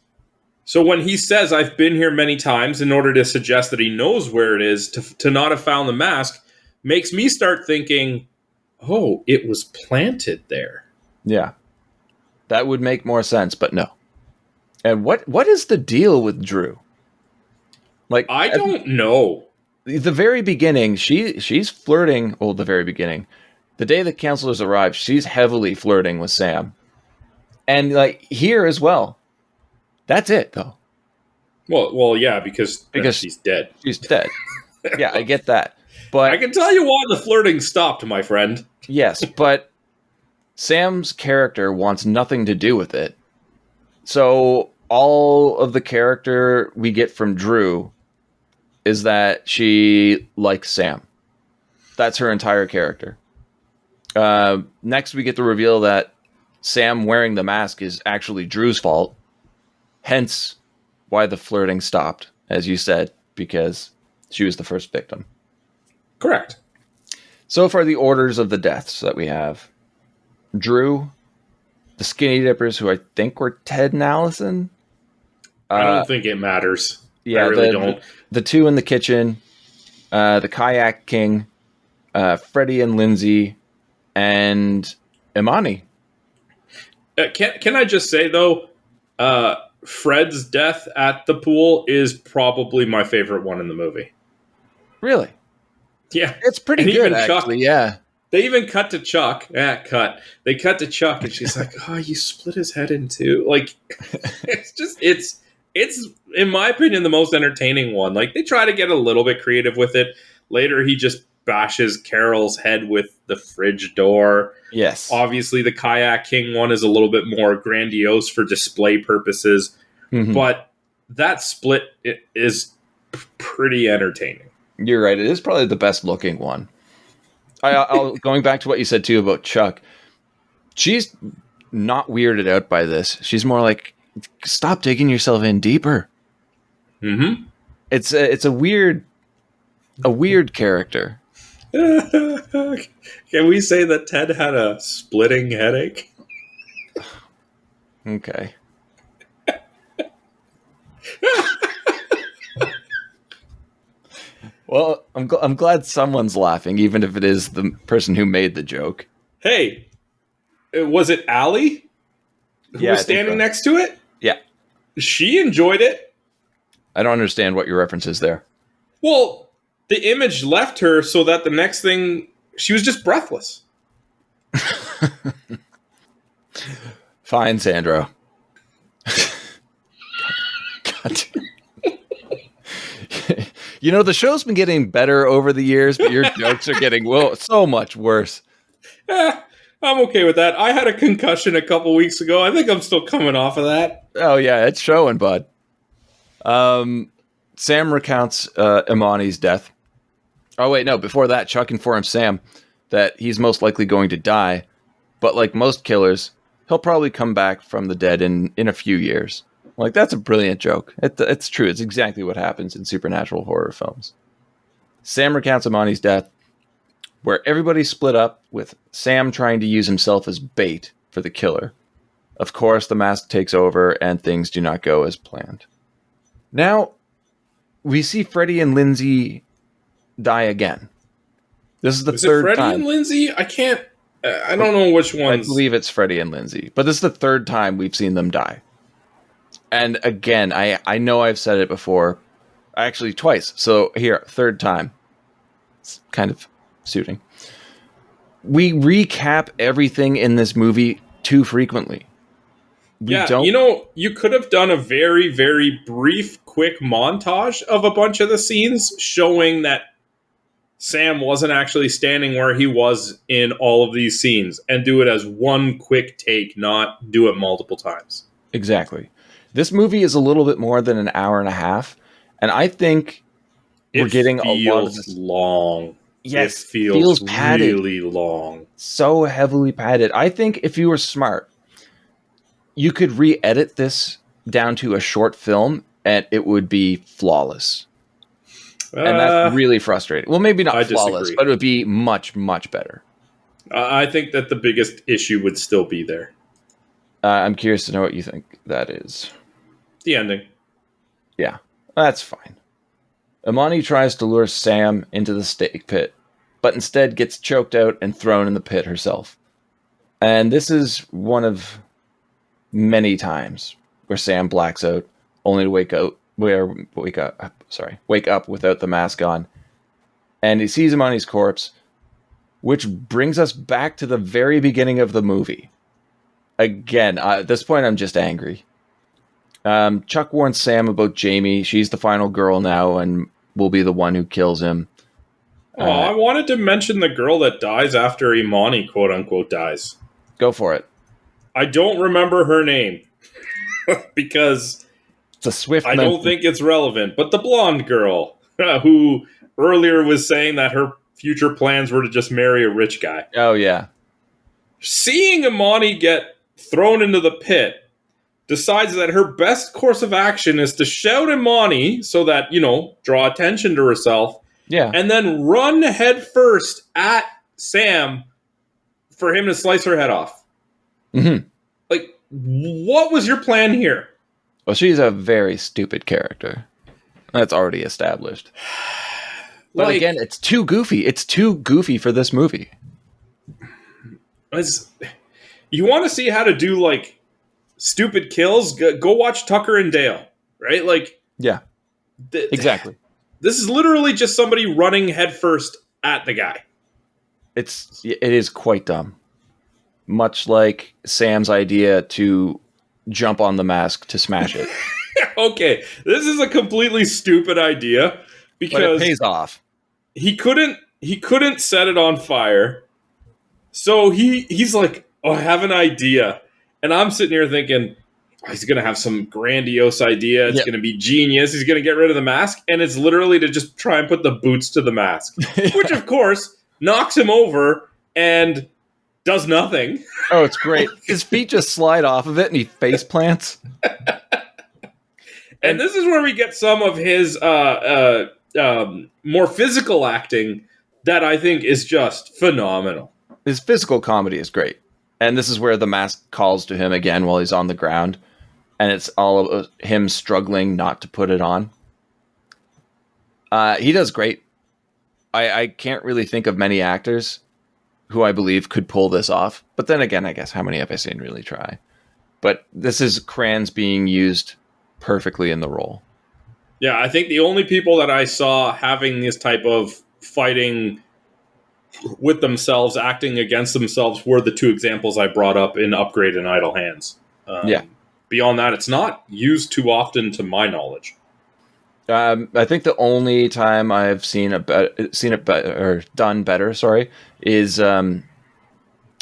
Speaker 6: So when he says, I've been here many times, in order to suggest that he knows where it is, to not have found the mask, makes me start thinking, oh, it was planted there.
Speaker 7: Yeah. That would make more sense, but no. And what is the deal with Drew?
Speaker 6: I don't know.
Speaker 7: The very beginning, she's flirting. Well, the very beginning. The day the counselors arrive, she's heavily flirting with Sam. And here as well. That's it, though.
Speaker 6: Well, yeah, because she's dead.
Speaker 7: She's dead. Yeah, I get that. But
Speaker 6: I can tell you why the flirting stopped, my friend.
Speaker 7: Yes, but Sam's character wants nothing to do with it. So all of the character we get from Drew is that she likes Sam. That's her entire character. Next, we get the reveal that Sam wearing the mask is actually Drew's fault. Hence, why the flirting stopped, as you said, because she was the first victim.
Speaker 6: Correct.
Speaker 7: So far, the orders of the deaths that we have. Drew, the Skinny Dippers, who I think were Ted and Alyson.
Speaker 6: I don't think it matters.
Speaker 7: Yeah,
Speaker 6: I really don't.
Speaker 7: The two in the kitchen, the Kayak King, Freddie and Lindsay, and Imani.
Speaker 6: Can I just say, though, Fred's death at the pool is probably my favorite one in the movie.
Speaker 7: Really?
Speaker 6: Yeah.
Speaker 7: It's pretty
Speaker 6: and
Speaker 7: good,
Speaker 6: even
Speaker 7: actually,
Speaker 6: Chuck,
Speaker 7: yeah.
Speaker 6: They even cut to Chuck. They cut to Chuck, and she's like, "Oh, you split his head in two." Like, it's in my opinion the most entertaining one. Like, they try to get a little bit creative with it. Later, he just bashes Carol's head with the fridge door.
Speaker 7: Yes.
Speaker 6: Obviously, the Kayak King one is a little bit more grandiose for display purposes, but that split is pretty entertaining.
Speaker 7: You're right. It is probably the best looking one. I'll going back to what you said too about Chuck. She's not weirded out by this. She's more like, stop digging yourself in deeper. Mm-hmm. It's a weird character.
Speaker 6: Can we say that Ted had a splitting headache?
Speaker 7: Okay. Well, I'm glad someone's laughing, even if it is the person who made the joke.
Speaker 6: Hey, was it Allie who was standing next to it?
Speaker 7: Yeah.
Speaker 6: She enjoyed it.
Speaker 7: I don't understand what your reference is there.
Speaker 6: Well, the image left her so that the next thing, she was just breathless.
Speaker 7: Fine, Sandro. God. You know, the show's been getting better over the years, but your jokes are getting so much worse.
Speaker 6: I'm okay with that. I had a concussion a couple weeks ago. I think I'm still coming off of that.
Speaker 7: Oh, yeah, it's showing, bud. Sam recounts Imani's death. Oh, wait, no. Before that, Chuck informs Sam that he's most likely going to die. But like most killers, he'll probably come back from the dead in a few years. Like, that's a brilliant joke. It's true. It's exactly what happens in supernatural horror films. Sam recounts Imani's death, where everybody split up, with Sam trying to use himself as bait for the killer. Of course, the mask takes over, and things do not go as planned. Now, we see Freddie and Lindsay die again. This is the third
Speaker 6: time. Is it Freddie
Speaker 7: and
Speaker 6: Lindsay? I don't know which ones.
Speaker 7: I believe it's Freddie and Lindsay. But this is the third time we've seen them die. And again, I know I've said it before. Actually, twice. So here, third time. It's kind of suiting. We recap everything in this movie too frequently.
Speaker 6: You could have done a very, very brief, quick montage of a bunch of the scenes showing that Sam wasn't actually standing where he was in all of these scenes, and do it as one quick take, not do it multiple times.
Speaker 7: Exactly. This movie is a little bit more than an hour and a half, and I think we're getting a lot of this
Speaker 6: long.
Speaker 7: Yes,
Speaker 6: it feels
Speaker 7: padded.
Speaker 6: Really long.
Speaker 7: So heavily padded. I think if you were smart, you could re-edit this down to a short film, and it would be flawless. And that's really frustrating. Well, maybe not flawless, but it would be much, much better.
Speaker 6: I think that the biggest issue would still be there.
Speaker 7: I'm curious to know what you think that is.
Speaker 6: The ending.
Speaker 7: Yeah, that's fine. Imani tries to lure Sam into the steak pit, but instead gets choked out and thrown in the pit herself. And this is one of many times where Sam blacks out, only to wake up without the mask on. And he sees Imani's corpse, which brings us back to the very beginning of the movie. Again, at this point, I'm just angry. Chuck warns Sam about Jamie. She's the final girl now and will be the one who kills him.
Speaker 6: I wanted to mention the girl that dies after Imani, quote unquote, dies.
Speaker 7: Go for it.
Speaker 6: I don't remember her name because
Speaker 7: it's a swift.
Speaker 6: I don't think it's relevant. But the blonde girl who earlier was saying that her future plans were to just marry a rich guy.
Speaker 7: Oh, yeah.
Speaker 6: Seeing Imani get thrown into the pit, decides that her best course of action is to shout Imani so that, draw attention to herself.
Speaker 7: Yeah.
Speaker 6: And then run head first at Sam for him to slice her head off.
Speaker 7: Mm-hmm.
Speaker 6: Like, what was your plan here?
Speaker 7: Well, she's a very stupid character. That's already established. But again, it's too goofy. It's too goofy for this movie.
Speaker 6: You want to see how to do, like, stupid kills? Go watch Tucker and Dale, right? Like,
Speaker 7: yeah, exactly.
Speaker 6: This is literally just somebody running headfirst at the guy.
Speaker 7: It is quite dumb. Much like Sam's idea to jump on the mask to smash it.
Speaker 6: Okay, this is a completely stupid idea because
Speaker 7: but it pays off.
Speaker 6: He couldn't set it on fire. So he's like, "Oh, I have an idea." And I'm sitting here thinking, oh, he's going to have some grandiose idea. It's going to be genius. He's going to get rid of the mask. And it's literally to just try and put the boots to the mask, which, of course, knocks him over and does nothing.
Speaker 7: Oh, it's great. His feet just slide off of it and he face plants.
Speaker 6: And this is where we get some of his more physical acting that I think is just phenomenal.
Speaker 7: His physical comedy is great. And this is where the mask calls to him again while he's on the ground. And it's all of him struggling not to put it on. He does great. I can't really think of many actors who I believe could pull this off. But then again, I guess how many have I seen really try? But this is Kranz being used perfectly in the role.
Speaker 6: Yeah, I think the only people that I saw having this type of fighting with themselves, acting against themselves, were the two examples I brought up in Upgrade and Idle Hands. Beyond that, it's not used too often to my knowledge.
Speaker 7: I think the only time I've seen it done better, is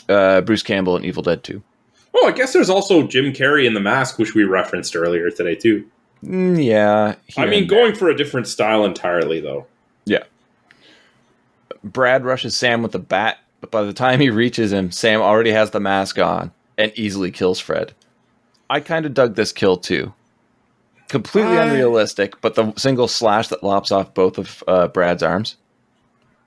Speaker 7: Bruce Campbell in Evil Dead 2.
Speaker 6: Oh, I guess there's also Jim Carrey in The Mask, which we referenced earlier today, too.
Speaker 7: Yeah.
Speaker 6: I mean, going for a different style entirely, though.
Speaker 7: Yeah. Brad rushes Sam with the bat, but by the time he reaches him, Sam already has the mask on and easily kills Fred. I kind of dug this kill, too. Completely unrealistic, but the single slash that lops off both of Brad's arms.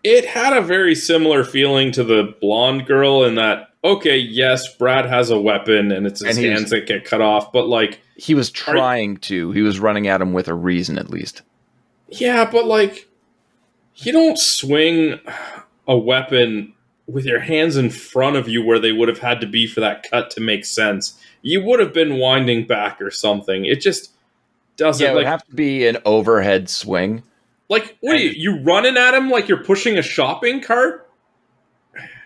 Speaker 6: It had a very similar feeling to the blonde girl in that, okay, yes, Brad has a weapon and it's his hands that get cut off, but like...
Speaker 7: He was trying to. He was running at him with a reason, at least.
Speaker 6: Yeah, but like, you don't swing a weapon with your hands in front of you where they would have had to be for that cut to make sense. You would have been winding back or something. It just doesn't...
Speaker 7: Yeah, it would have to be an overhead swing.
Speaker 6: Like, what are you running at him like you're pushing a shopping cart?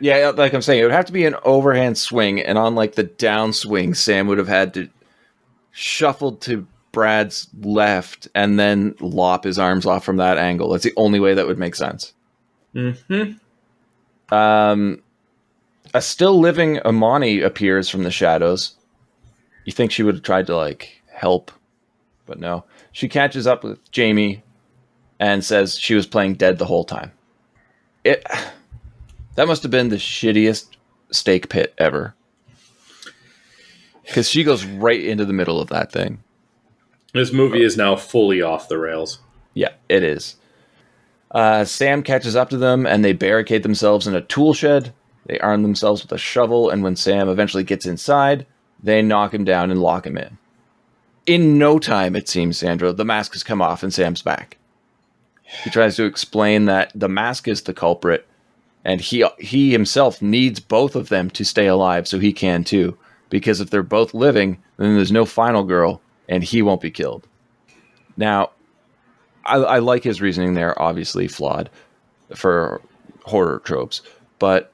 Speaker 7: Yeah, like I'm saying, it would have to be an overhand swing, and on like the downswing, Sam would have had to shuffle to Brad's left and then lop his arms off from that angle. That's the only way that would make sense.
Speaker 6: Mm-hmm.
Speaker 7: A still living Imani appears from the shadows. You think she would have tried to like help, but no. She catches up with Jamie and says she was playing dead the whole time. That must have been the shittiest steak pit ever. Because she goes right into the middle of that thing.
Speaker 6: This movie is now fully off the rails.
Speaker 7: Yeah, it is. Sam catches up to them and they barricade themselves in a tool shed. They arm themselves with a shovel, and when Sam eventually gets inside, they knock him down and lock him in. In no time, it seems, Sandro, the mask has come off and Sam's back. He tries to explain that the mask is the culprit, and he himself needs both of them to stay alive, so he can too. Because if they're both living, then there's no final girl, and he won't be killed. Now, I like his reasoning there, obviously flawed for horror tropes, but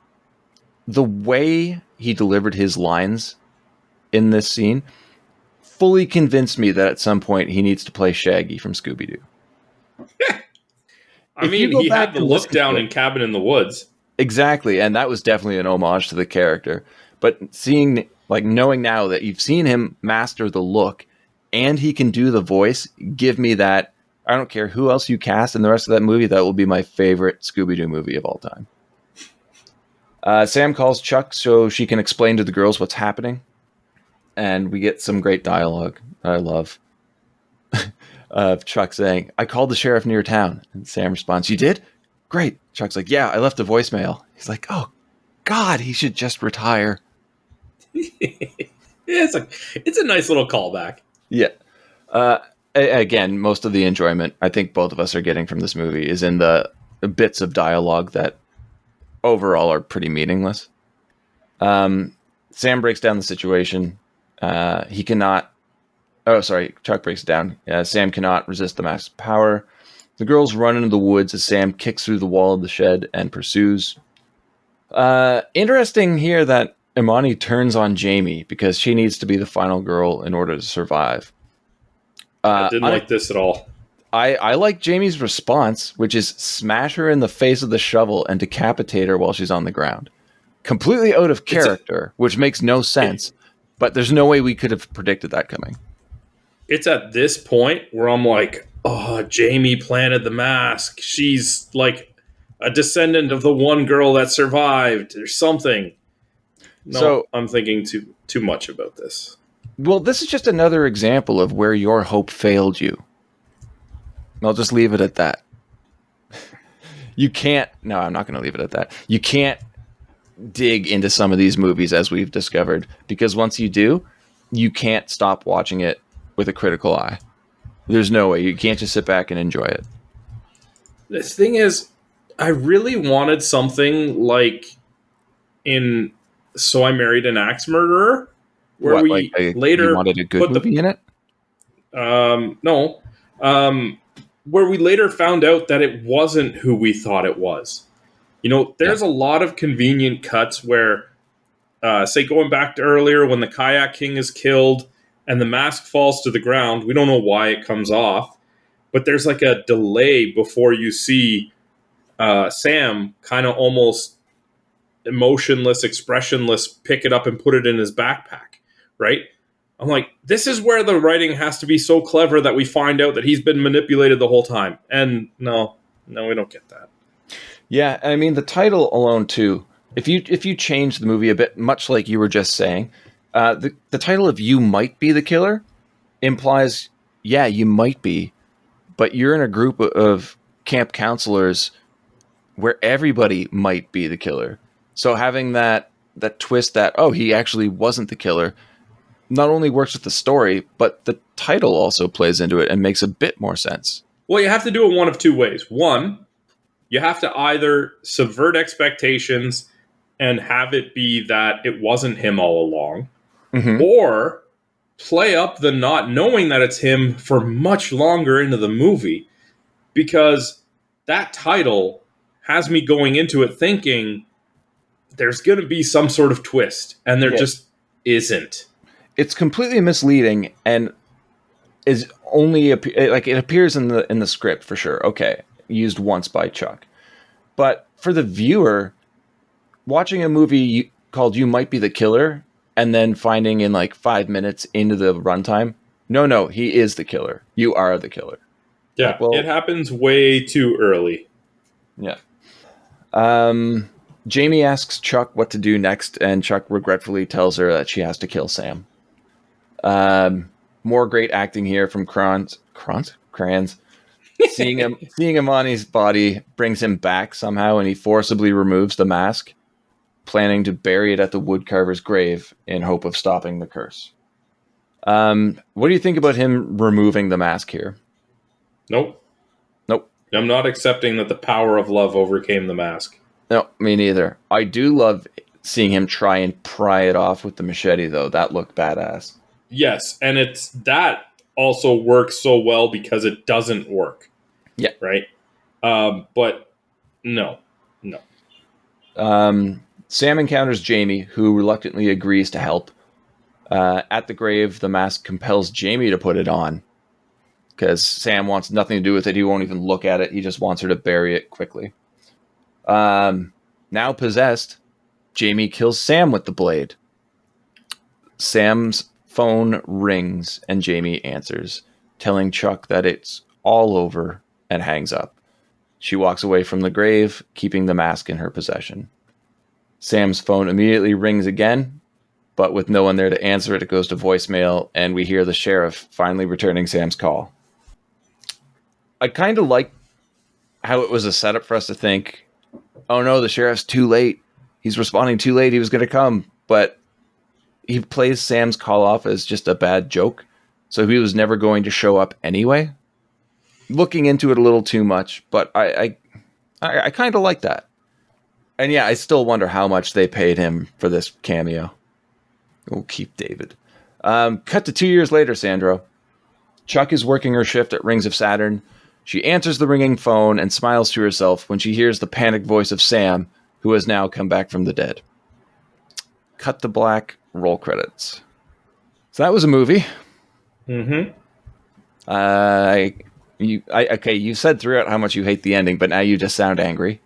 Speaker 7: the way he delivered his lines in this scene fully convinced me that at some point he needs to play Shaggy from Scooby-Doo.
Speaker 6: I mean, he had the look down in Cabin in the Woods.
Speaker 7: Exactly, and that was definitely an homage to the character. But knowing now that you've seen him master the look and he can do the voice, give me that. I don't care who else you cast in the rest of that movie, that will be my favorite Scooby-Doo movie of all time. Sam calls Chuck so she can explain to the girls what's happening. And we get some great dialogue I love. Of Chuck saying, I called the sheriff near town. And Sam responds, you did? Great. Chuck's like, yeah, I left a voicemail. He's like, oh, God, he should just retire.
Speaker 6: It's a nice little callback.
Speaker 7: Yeah. Again, most of the enjoyment I think both of us are getting from this movie is in the bits of dialogue that overall are pretty meaningless. Sam breaks down the situation. He cannot. Oh, sorry. Chuck breaks it down. Sam cannot resist the mask's power. The girls run into the woods as Sam kicks through the wall of the shed and pursues. Interesting here that Imani turns on Jamie because she needs to be the final girl in order to survive.
Speaker 6: I didn't like this at all.
Speaker 7: I like Jamie's response, which is smash her in the face with the shovel and decapitate her while she's on the ground. Completely out of character, which makes no sense, but there's no way we could have predicted that coming. It's
Speaker 6: at this point where I'm like, oh, Jamie planted the mask. She's like a descendant of the one girl that survived or something. No, so, I'm thinking too much about this.
Speaker 7: Well, this is just another example of where your hope failed you. I'll just leave it at that. You can't... No, I'm not going to leave it at that. You can't dig into some of these movies, as we've discovered, because once you do, you can't stop watching it with a critical eye. There's no way. You can't just sit back and enjoy it.
Speaker 6: The thing is, I really wanted something like in So I Married an Axe Murderer, where later
Speaker 7: wanted a good movie in it?
Speaker 6: No. Where we later found out that it wasn't who we thought it was. You know, there's a lot of convenient cuts where, say, going back to earlier when the Kayak King is killed and the mask falls to the ground. We don't know why it comes off, but there's like a delay before you see Sam kind of almost emotionless, expressionless, pick it up and put it in his backpack, right? I'm like, this is where the writing has to be so clever that we find out that he's been manipulated the whole time. And no, we don't get that.
Speaker 7: Yeah, I mean, the title alone, too, if you change the movie a bit, much like you were just saying, the title of You Might Be the Killer implies, yeah, you might be, but you're in a group of camp counselors where everybody might be the killer. So having that twist that, oh, he actually wasn't the killer, not only works with the story, but the title also plays into it and makes a bit more sense.
Speaker 6: Well, you have to do it one of two ways. One, you have to either subvert expectations and have it be that it wasn't him all along, or play up the not knowing that it's him for much longer into the movie, because that title has me going into it thinking there's going to be some sort of twist, and there just isn't.
Speaker 7: It's completely misleading and is only it appears in the script for sure. Okay, used once by Chuck, but for the viewer, watching a movie called You Might Be the Killer and then finding in like 5 minutes into the runtime, no, he is the killer. You are the killer.
Speaker 6: Yeah, it happens way too early.
Speaker 7: Yeah. Jamie asks Chuck what to do next, and Chuck regretfully tells her that she has to kill Sam. More great acting here from Kranz. Seeing Imani's body brings him back somehow, and he forcibly removes the mask, planning to bury it at the woodcarver's grave in hope of stopping the curse. What do you think about him removing the mask here?
Speaker 6: Nope. I'm not accepting that the power of love overcame the mask.
Speaker 7: No, me neither. I do love seeing him try and pry it off with the machete, though. That looked badass.
Speaker 6: Yes, and that also works so well because it doesn't work.
Speaker 7: Yeah.
Speaker 6: Right? But no.
Speaker 7: Sam encounters Jamie, who reluctantly agrees to help. At the grave, the mask compels Jamie to put it on because Sam wants nothing to do with it. He won't even look at it. He just wants her to bury it quickly. Now possessed, Jamie kills Sam with the blade. Sam's phone rings and Jamie answers, telling Chuck that it's all over, and hangs up. She walks away from the grave, keeping the mask in her possession. Sam's phone immediately rings again, but with no one there to answer it, it goes to voicemail, and we hear the sheriff finally returning Sam's call. I kind of like how it was a setup for us to think, oh no, the sheriff's too late. He's responding too late. He was going to come, but he plays Sam's call off as just a bad joke. so he was never going to show up anyway. Looking into it a little too much, but I kind of like that. And yeah, I still wonder how much they paid him for this cameo. Oh, keep David. Cut to 2 years later, Sandro. Chuck is working her shift at Rings of Saturn. She answers the ringing phone and smiles to herself when she hears the panicked voice of Sam, who has now come back from the dead. Cut to black, roll credits. So that was a movie.
Speaker 6: Mm-hmm.
Speaker 7: Okay, you said throughout how much you hate the ending, but now you just sound angry.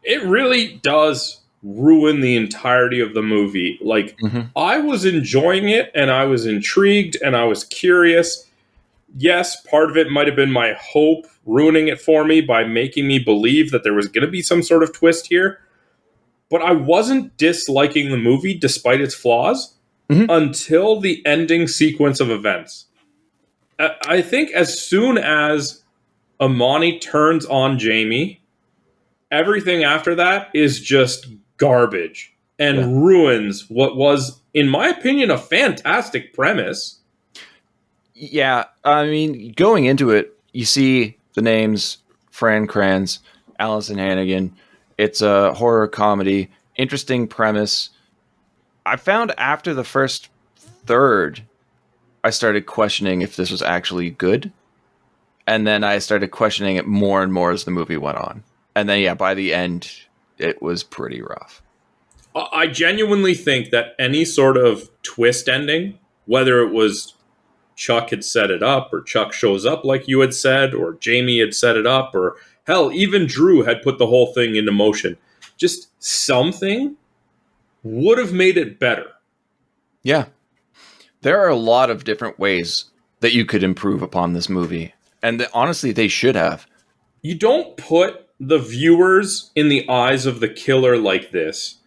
Speaker 6: It really does ruin the entirety of the movie. Like, I was enjoying it, and I was intrigued, and I was curious. Yes, part of it might have been my hope ruining it for me by making me believe that there was going to be some sort of twist here. But I wasn't disliking the movie, despite its flaws, until the ending sequence of events. I think as soon as Amani turns on Jamie, everything after that is just garbage and ruins what was, in my opinion, a fantastic premise.
Speaker 7: Yeah, I mean, going into it, you see the names Fran, Kranz, Alyson, Hannigan. It's a horror comedy, interesting premise. I found after the first third, I started questioning if this was actually good. And then I started questioning it more and more as the movie went on. And then, yeah, by the end, it was pretty rough.
Speaker 6: I genuinely think that any sort of twist ending, whether it was Chuck had set it up, or Chuck shows up like you had said, or Jamie had set it up, or hell, even Drew had put the whole thing into motion, just something would have made it better.
Speaker 7: Yeah. There are a lot of different ways that you could improve upon this movie. And honestly, they should have.
Speaker 6: You don't put the viewers in the eyes of the killer like this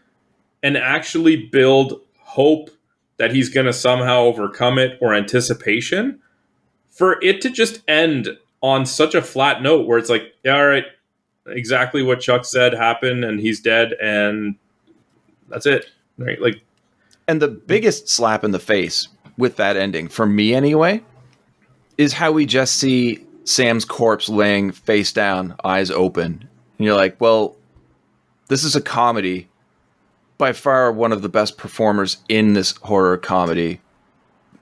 Speaker 6: and actually build hope that he's going to somehow overcome it, or anticipation, for it to just end on such a flat note where it's like, yeah, all right, exactly what Chuck said happened and he's dead and that's it. Right? Like,
Speaker 7: and the biggest slap in the face with that ending, for me anyway, is how we just see Sam's corpse laying face down, eyes open. And you're like, well, this is a comedy. By far one of the best performers in this horror comedy.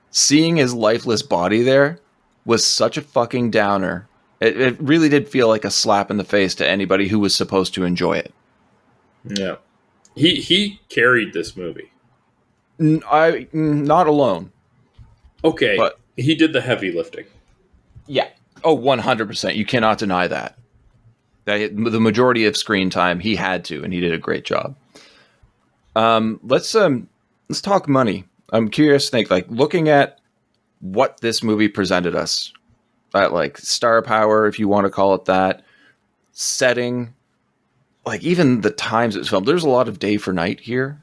Speaker 7: Seeing his lifeless body there was such a fucking downer. It really did feel like a slap in the face to anybody who was supposed to enjoy it.
Speaker 6: Yeah. He carried this movie.
Speaker 7: Not alone.
Speaker 6: Okay,
Speaker 7: but
Speaker 6: he did the heavy lifting.
Speaker 7: Yeah. Oh, 100%. You cannot deny that. The majority of screen time, he had to, and he did a great job. Let's talk money. I'm curious to think, like, looking at what this movie presented us, at like star power, if you want to call it that, setting, like even the times it was filmed. There's a lot of day for night here,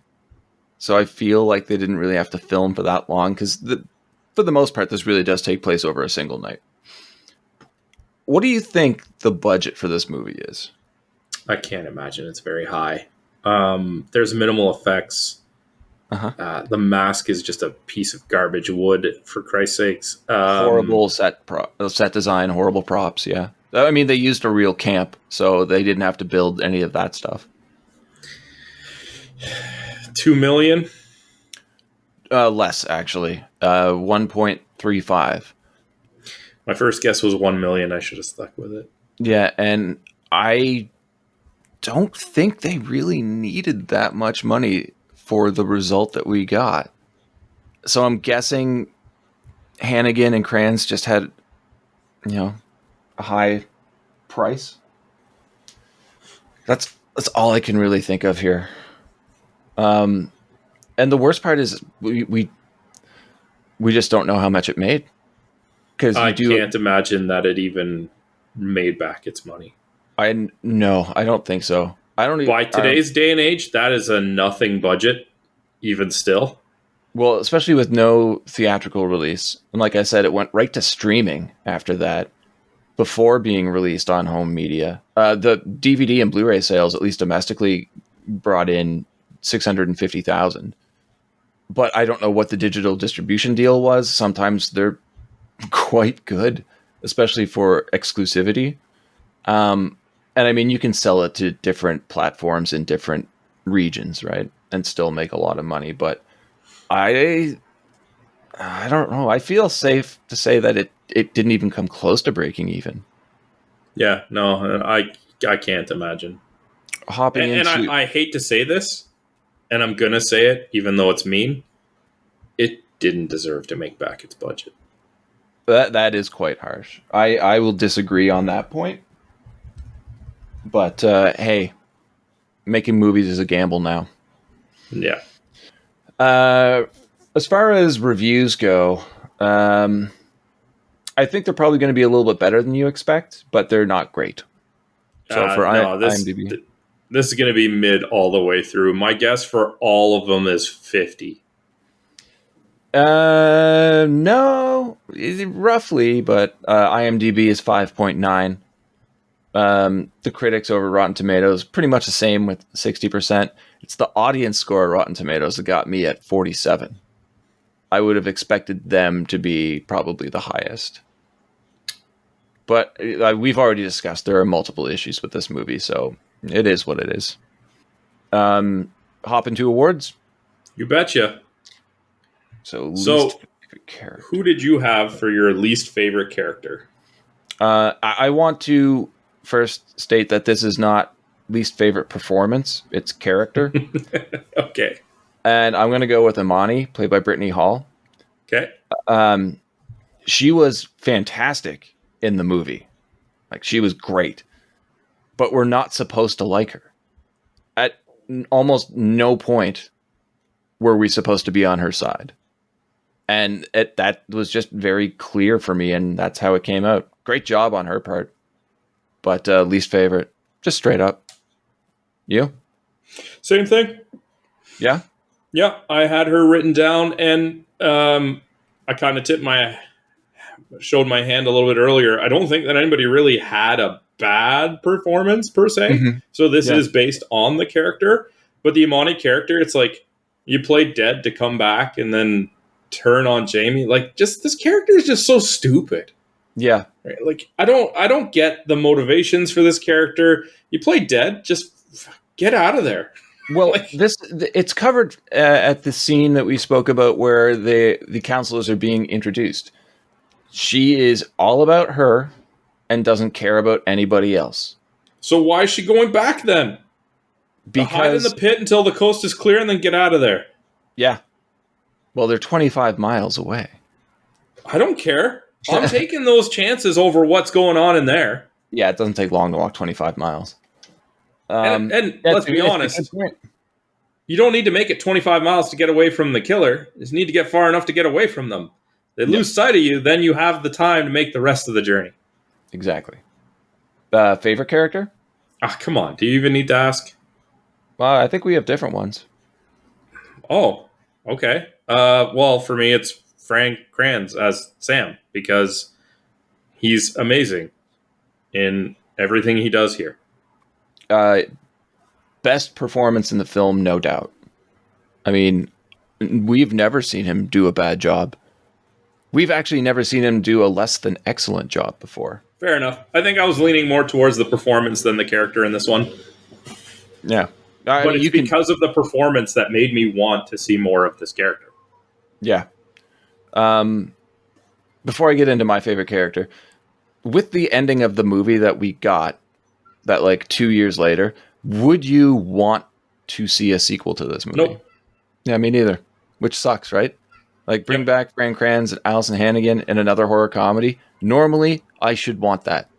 Speaker 7: so I feel like they didn't really have to film for that long because for the most part, this really does take place over a single night. What do you think the budget for this movie is?
Speaker 6: I can't imagine it's very high. There's minimal effects. The mask is just a piece of garbage wood, for Christ's sakes.
Speaker 7: Horrible set design, horrible props, yeah. I mean, they used a real camp, so they didn't have to build any of that stuff.
Speaker 6: $2 million?
Speaker 7: Less, actually. 1.35.
Speaker 6: My first guess was 1 million. I should have stuck with it.
Speaker 7: Yeah, and I don't think they really needed that much money for the result that we got. So I'm guessing Hannigan and Kranz just had, a high price. That's all I can really think of here. And the worst part is we just don't know how much it made. Because
Speaker 6: I can't imagine that it even made back its money.
Speaker 7: No, I don't think so. I don't even,
Speaker 6: by today's day and age, that is a nothing budget, even still.
Speaker 7: Well, especially with no theatrical release. And like I said, it went right to streaming after that, before being released on home media. The DVD and Blu-ray sales, at least domestically, brought in $650,000. but I don't know what the digital distribution deal was. Sometimes they're quite good, especially for exclusivity. And I mean, you can sell it to different platforms in different regions, right? And still make a lot of money. But I don't know. I feel safe to say that it didn't even come close to breaking even.
Speaker 6: Yeah, no, I can't imagine. And I hate to say this, and I'm gonna say it, even though it's mean. It didn't deserve to make back its budget.
Speaker 7: That is quite harsh. I will disagree on that point. But hey, making movies is a gamble now.
Speaker 6: Yeah.
Speaker 7: As far as reviews go, I think they're probably going to be a little bit better than you expect, but they're not great. So IMDb,
Speaker 6: this is going to be mid all the way through. My guess for all of them is 50.
Speaker 7: No, roughly, but IMDb is 5.9. The critics over Rotten Tomatoes pretty much the same with 60%. It's the audience score at Rotten Tomatoes that got me at 47. I would have expected them to be probably the highest. But we've already discussed there are multiple issues with this movie, so it is what it is. Hop into awards?
Speaker 6: You betcha.
Speaker 7: So least favorite character.
Speaker 6: Who did you have for your least favorite character?
Speaker 7: I want to first state that this is not least favorite performance. It's character.
Speaker 6: Okay.
Speaker 7: And I'm going to go with Imani, played by Brittany Hall.
Speaker 6: Okay.
Speaker 7: She was fantastic in the movie. Like, she was great. But we're not supposed to like her. At almost no point were we supposed to be on her side. And that was just very clear for me, and that's how it came out. Great job on her part. But least favorite, just straight up. You?
Speaker 6: Same thing.
Speaker 7: Yeah?
Speaker 6: Yeah, I had her written down, and I kind of showed my hand a little bit earlier. I don't think that anybody really had a bad performance per se. Mm-hmm. So this is based on the character. But the Imani character, it's like you play dead to come back and then turn on Jamie. Like, just this character is just so stupid.
Speaker 7: Yeah.
Speaker 6: Right? Like, I don't get the motivations for this character. You play dead, just get out of there.
Speaker 7: Well, it's covered at the scene that we spoke about where the counselors are being introduced. She is all about her and doesn't care about anybody else.
Speaker 6: So why is she going back then?
Speaker 7: Because
Speaker 6: hide in the pit until the coast is clear and then get out of there.
Speaker 7: Yeah. Well, they're 25 miles away.
Speaker 6: I don't care. I'm taking those chances over what's going on in there.
Speaker 7: Yeah, it doesn't take long to walk 25 miles.
Speaker 6: And let's be honest, you don't need to make it 25 miles to get away from the killer. You just need to get far enough to get away from them. They lose sight of you, then you have the time to make the rest of the journey.
Speaker 7: Exactly. Favorite character?
Speaker 6: Come on. Do you even need to ask?
Speaker 7: Well, I think we have different ones.
Speaker 6: Oh, okay. Well, for me, it's Fran Kranz as Sam, because he's amazing in everything he does here.
Speaker 7: Best performance in the film, no doubt. I mean, we've never seen him do a bad job. We've actually never seen him do a less than excellent job before.
Speaker 6: Fair enough. I think I was leaning more towards the performance than the character in this one.
Speaker 7: Yeah.
Speaker 6: But it's because of the performance that made me want to see more of this character.
Speaker 7: Yeah. Before I get into my favorite character, with the ending of the movie that we got, that like 2 years later, would you want to see a sequel to this movie?
Speaker 6: Nope.
Speaker 7: Yeah, me neither. Which sucks, right? Like, bring back Fran Kranz and Alyson Hannigan in another horror comedy. Normally, I should want that.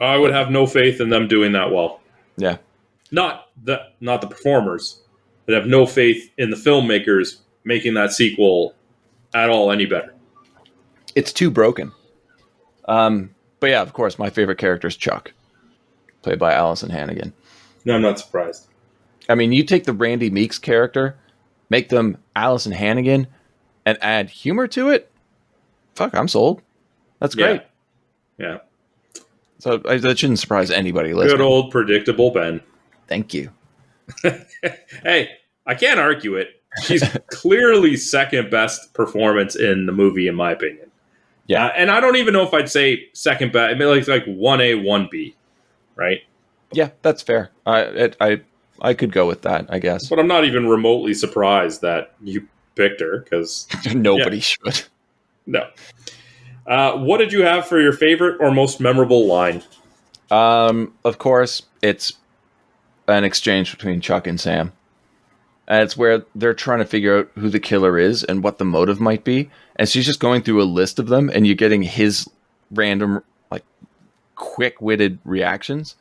Speaker 6: I would have no faith in them doing that well.
Speaker 7: Yeah.
Speaker 6: Not the performers, but have no faith in the filmmakers making that sequel at all any better.
Speaker 7: It's too broken. But yeah, of course, my favorite character is Chuck, played by Alyson Hannigan.
Speaker 6: No, I'm not surprised.
Speaker 7: I mean, you take the Randy Meeks character, make them Alyson Hannigan, and add humor to it. Fuck, I'm sold. That's great.
Speaker 6: Yeah.
Speaker 7: So that shouldn't surprise anybody listening.
Speaker 6: Good old predictable Ben.
Speaker 7: Thank you.
Speaker 6: Hey, I can't argue it. she's clearly second best performance in the movie, in my opinion.
Speaker 7: Yeah.
Speaker 6: And I don't even know if I'd say second best. I mean, like 1A, 1B, right?
Speaker 7: Yeah, that's fair. I could go with that, I guess.
Speaker 6: But I'm not even remotely surprised that you picked her, because
Speaker 7: nobody should.
Speaker 6: No. What did you have for your favorite or most memorable line?
Speaker 7: Of course, it's an exchange between Chuck and Sam. And it's where they're trying to figure out who the killer is and what the motive might be. And she's just going through a list of them, and you're getting his random, like, quick-witted reactions.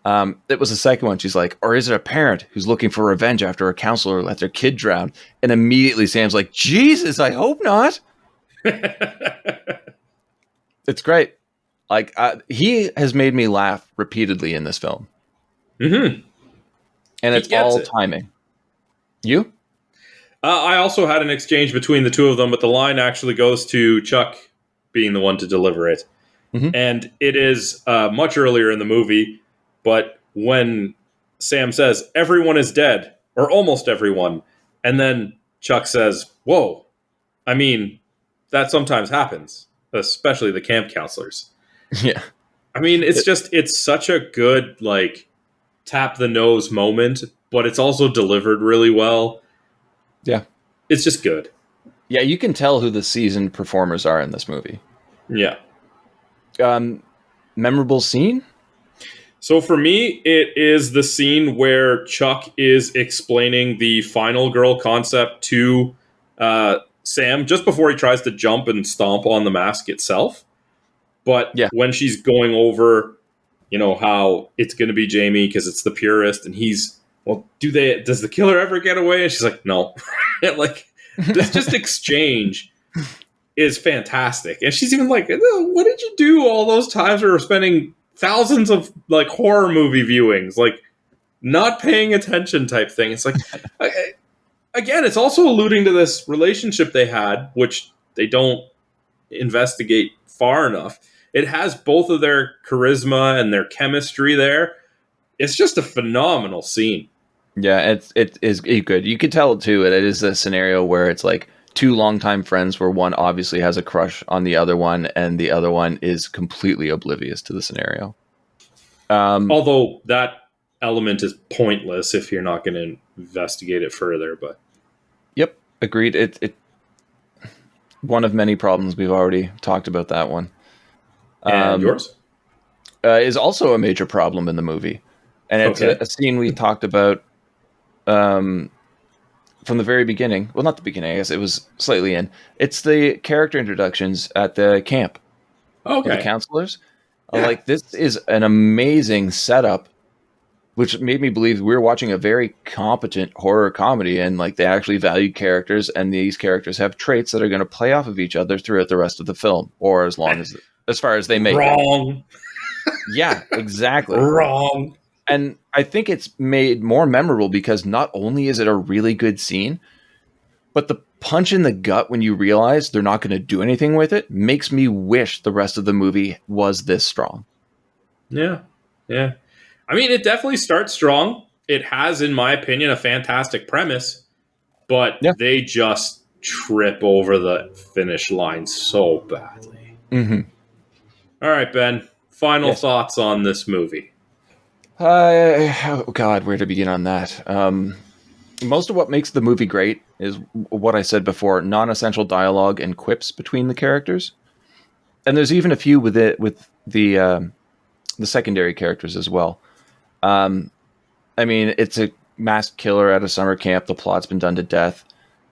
Speaker 7: It was the second one. She's like, or is it a parent who's looking for revenge after a counselor let their kid drown? And immediately Sam's like, Jesus, I hope not. It's great. Like, he has made me laugh repeatedly in this film.
Speaker 6: Mm-hmm.
Speaker 7: And it's all timing. You?
Speaker 6: I also had an exchange between the two of them, but the line actually goes to Chuck being the one to deliver it.
Speaker 7: Mm-hmm.
Speaker 6: And it is much earlier in the movie, but when Sam says, everyone is dead, or almost everyone, and then Chuck says, whoa, I mean, that sometimes happens, especially the camp counselors.
Speaker 7: Yeah.
Speaker 6: I mean, it's such a good, like, tap the nose moment, but it's also delivered really well.
Speaker 7: Yeah.
Speaker 6: It's just good.
Speaker 7: Yeah, you can tell who the seasoned performers are in this movie.
Speaker 6: Yeah.
Speaker 7: Memorable scene?
Speaker 6: So for me, it is the scene where Chuck is explaining the final girl concept to Sam just before he tries to jump and stomp on the mask itself. But when she's going over, you know, how it's going to be Jamie because it's the purist, and he's, well, does the killer ever get away? And she's like, no. Like, this just exchange is fantastic. And she's even like, what did you do all those times where we're spending thousands of, like, horror movie viewings, like, not paying attention type thing? It's like, again, it's also alluding to this relationship they had, which they don't investigate far enough. It has both of their charisma and their chemistry there. It's just a phenomenal scene.
Speaker 7: Yeah, it is good. You could tell, too, it is a scenario where it's like two longtime friends where one obviously has a crush on the other one, and the other one is completely oblivious to the scenario.
Speaker 6: Although that element is pointless if you're not going to investigate it further. But
Speaker 7: yep, agreed. It one of many problems. We've already talked about that one.
Speaker 6: And yours?
Speaker 7: Is also a major problem in the movie. And it's a scene we talked about from the very beginning. Well, not the beginning, I guess. It was slightly in. It's the character introductions at the camp.
Speaker 6: Okay.
Speaker 7: The counselors. Yeah. Like, this is an amazing setup, which made me believe we were watching a very competent horror comedy, and, like, they actually value characters, and these characters have traits that are going to play off of each other throughout the rest of the film, or as far as they make
Speaker 6: Wrong.
Speaker 7: Yeah, exactly.
Speaker 6: Wrong.
Speaker 7: And I think it's made more memorable because not only is it a really good scene, but the punch in the gut when you realize they're not going to do anything with it makes me wish the rest of the movie was this strong.
Speaker 6: Yeah. Yeah. I mean, it definitely starts strong. It has, in my opinion, a fantastic premise, but they just trip over the finish line so badly.
Speaker 7: Mm-hmm.
Speaker 6: All right, Ben. Final thoughts on this movie.
Speaker 7: Oh God, where to begin on that? Most of what makes the movie great is what I said before: non-essential dialogue and quips between the characters. And there's even a few with the secondary characters as well. I mean, it's a masked killer at a summer camp. The plot's been done to death.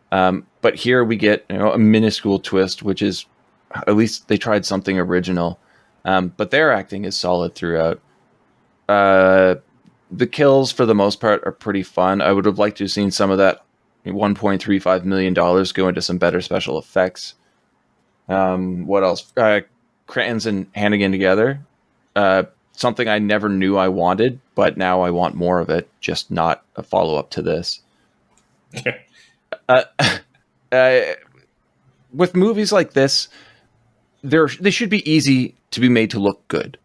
Speaker 7: But here we get, a minuscule twist, which is, at least they tried something original. But their acting is solid throughout. The kills, for the most part, are pretty fun. I would have liked to have seen some of that $1.35 million go into some better special effects. What else? Kranz and Hannigan together. Something I never knew I wanted, but now I want more of it, just not a follow-up to this. With movies like this, they should be easy to be made to look good.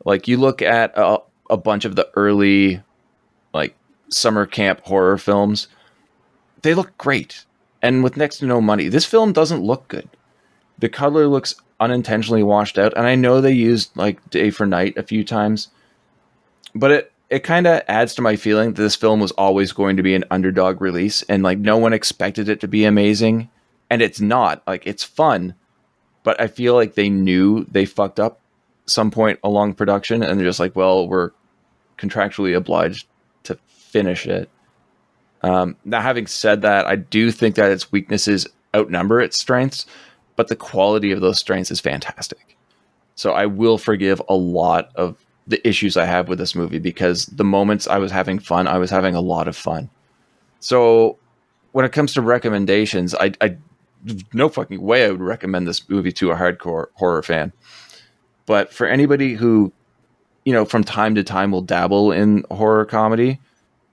Speaker 7: Like, you look at a bunch of the early, like, summer camp horror films, they look great. And with next to no money, this film doesn't look good. The color looks unintentionally washed out. And I know they used like day for night a few times, but it kind of adds to my feeling that this film was always going to be an underdog release, and like no one expected it to be amazing. And it's not. Like, it's fun, but I feel like they knew they fucked up some point along production, and they're just like, well, we're contractually obliged to finish it. Now, having said that, I do think that its weaknesses outnumber its strengths, but the quality of those strengths is fantastic. So I will forgive a lot of the issues I have with this movie, because the moments I was having fun, I was having a lot of fun. So when it comes to recommendations, I no fucking way I would recommend this movie to a hardcore horror fan. But for anybody who, you know, from time to time will dabble in horror comedy,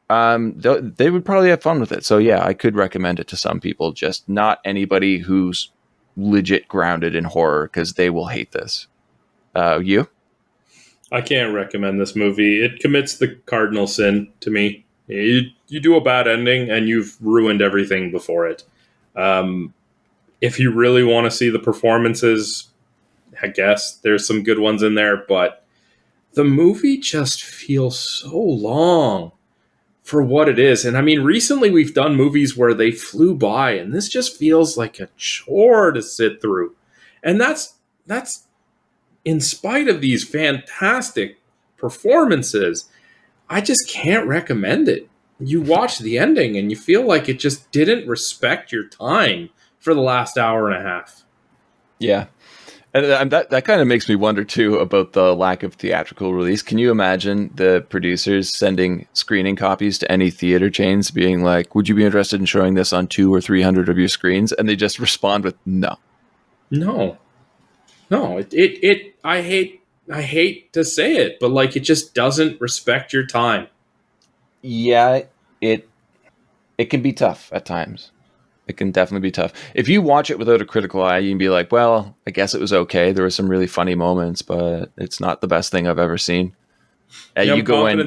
Speaker 7: they would probably have fun with it. So yeah, I could recommend it to some people, just not anybody who's legit grounded in horror, because they will hate this. You?
Speaker 6: I can't recommend this movie. It commits the cardinal sin to me. You do a bad ending and you've ruined everything before it. If you really want to see the performances, I guess there's some good ones in there, but the movie just feels so long for what it is. And I mean, recently we've done movies where they flew by, and this just feels like a chore to sit through. And that's in spite of these fantastic performances. I just can't recommend it. You watch the ending and you feel like it just didn't respect your time for the last hour and a half.
Speaker 7: Yeah. And that kind of makes me wonder, too, about the lack of theatrical release. Can you imagine the producers sending screening copies to any theater chains being like, would you be interested in showing this on 200 or 300 of your screens? And they just respond with no.
Speaker 6: No. I hate to say it, but like, it just doesn't respect your time.
Speaker 7: Yeah, it can be tough at times. It can definitely be tough. If you watch it without a critical eye, you can be like, well, I guess it was okay. There were some really funny moments, but it's not the best thing I've ever seen.
Speaker 6: Yeah,
Speaker 7: you go in.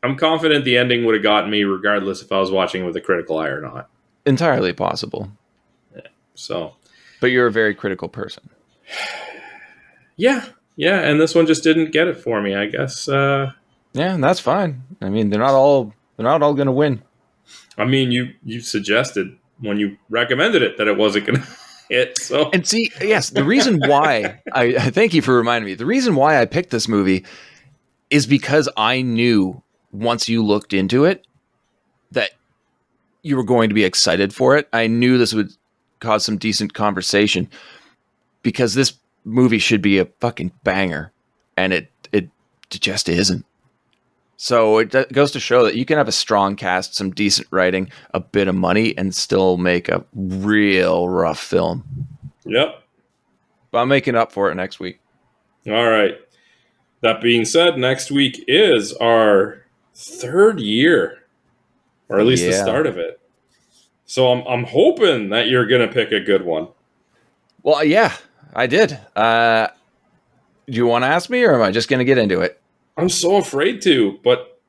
Speaker 6: I'm confident the ending would have gotten me regardless if I was watching with a critical eye or not.
Speaker 7: Entirely possible.
Speaker 6: Yeah, so.
Speaker 7: But you're a very critical person.
Speaker 6: Yeah, and this one just didn't get it for me, I guess.
Speaker 7: Yeah, and that's fine. I mean, they're not all going to win.
Speaker 6: I mean, you suggested when you recommended it that it wasn't going to hit. So,
Speaker 7: and see, yes, the reason why I thank you for reminding me. The reason why I picked this movie is because I knew once you looked into it that you were going to be excited for it. I knew this would cause some decent conversation, because this movie should be a fucking banger, and it just isn't. So it goes to show that you can have a strong cast, some decent writing, a bit of money, and still make a real rough film.
Speaker 6: Yep.
Speaker 7: But I'm making up for it next week.
Speaker 6: All right. That being said, next week is our third year, or at least the start of it. So I'm hoping that you're going to pick a good one.
Speaker 7: Well, yeah, I did. Do you want to ask me, or am I just going to get into it?
Speaker 6: I'm so afraid to, but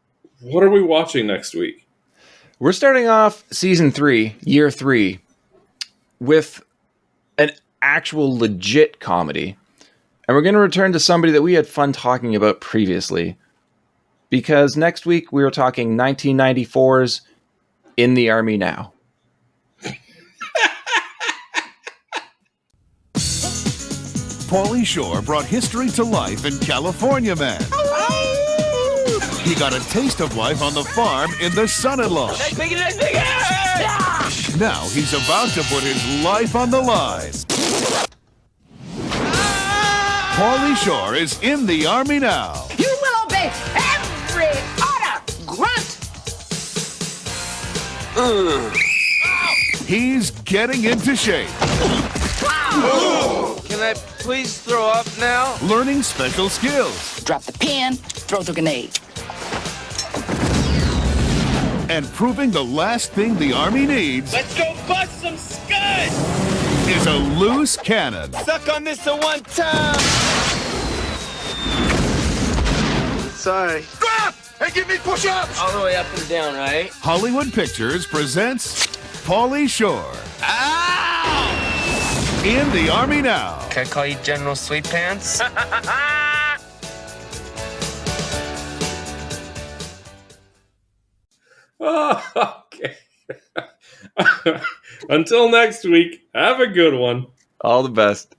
Speaker 6: what are we watching next week?
Speaker 7: We're starting off season 3, year 3, with an actual legit comedy. And we're going to return to somebody that we had fun talking about previously. Because next week we were talking 1994's In the Army Now.
Speaker 3: Pauly Shore brought history to life in California Man. He got a taste of life on the farm in The Son-in-Law. Now he's about to put his life on the line. Pauly Shore is in the Army now.
Speaker 8: You will obey every order, grunt!
Speaker 3: He's getting into shape.
Speaker 2: Can I please throw up now?
Speaker 3: Learning special skills.
Speaker 8: Drop the pen, throw the grenade.
Speaker 3: And proving the last thing the Army needs.
Speaker 5: Let's go bust some scud!
Speaker 3: Is a loose cannon.
Speaker 5: Suck on this a one time! Sorry.
Speaker 3: Drop! Hey, give me push-ups!
Speaker 2: All the way up and down, right?
Speaker 3: Hollywood Pictures presents Pauly Shore. Ow! In the Army now.
Speaker 2: Can I call you General Sweet Pants?
Speaker 6: Okay. Until next week, have a good one.
Speaker 7: All the best.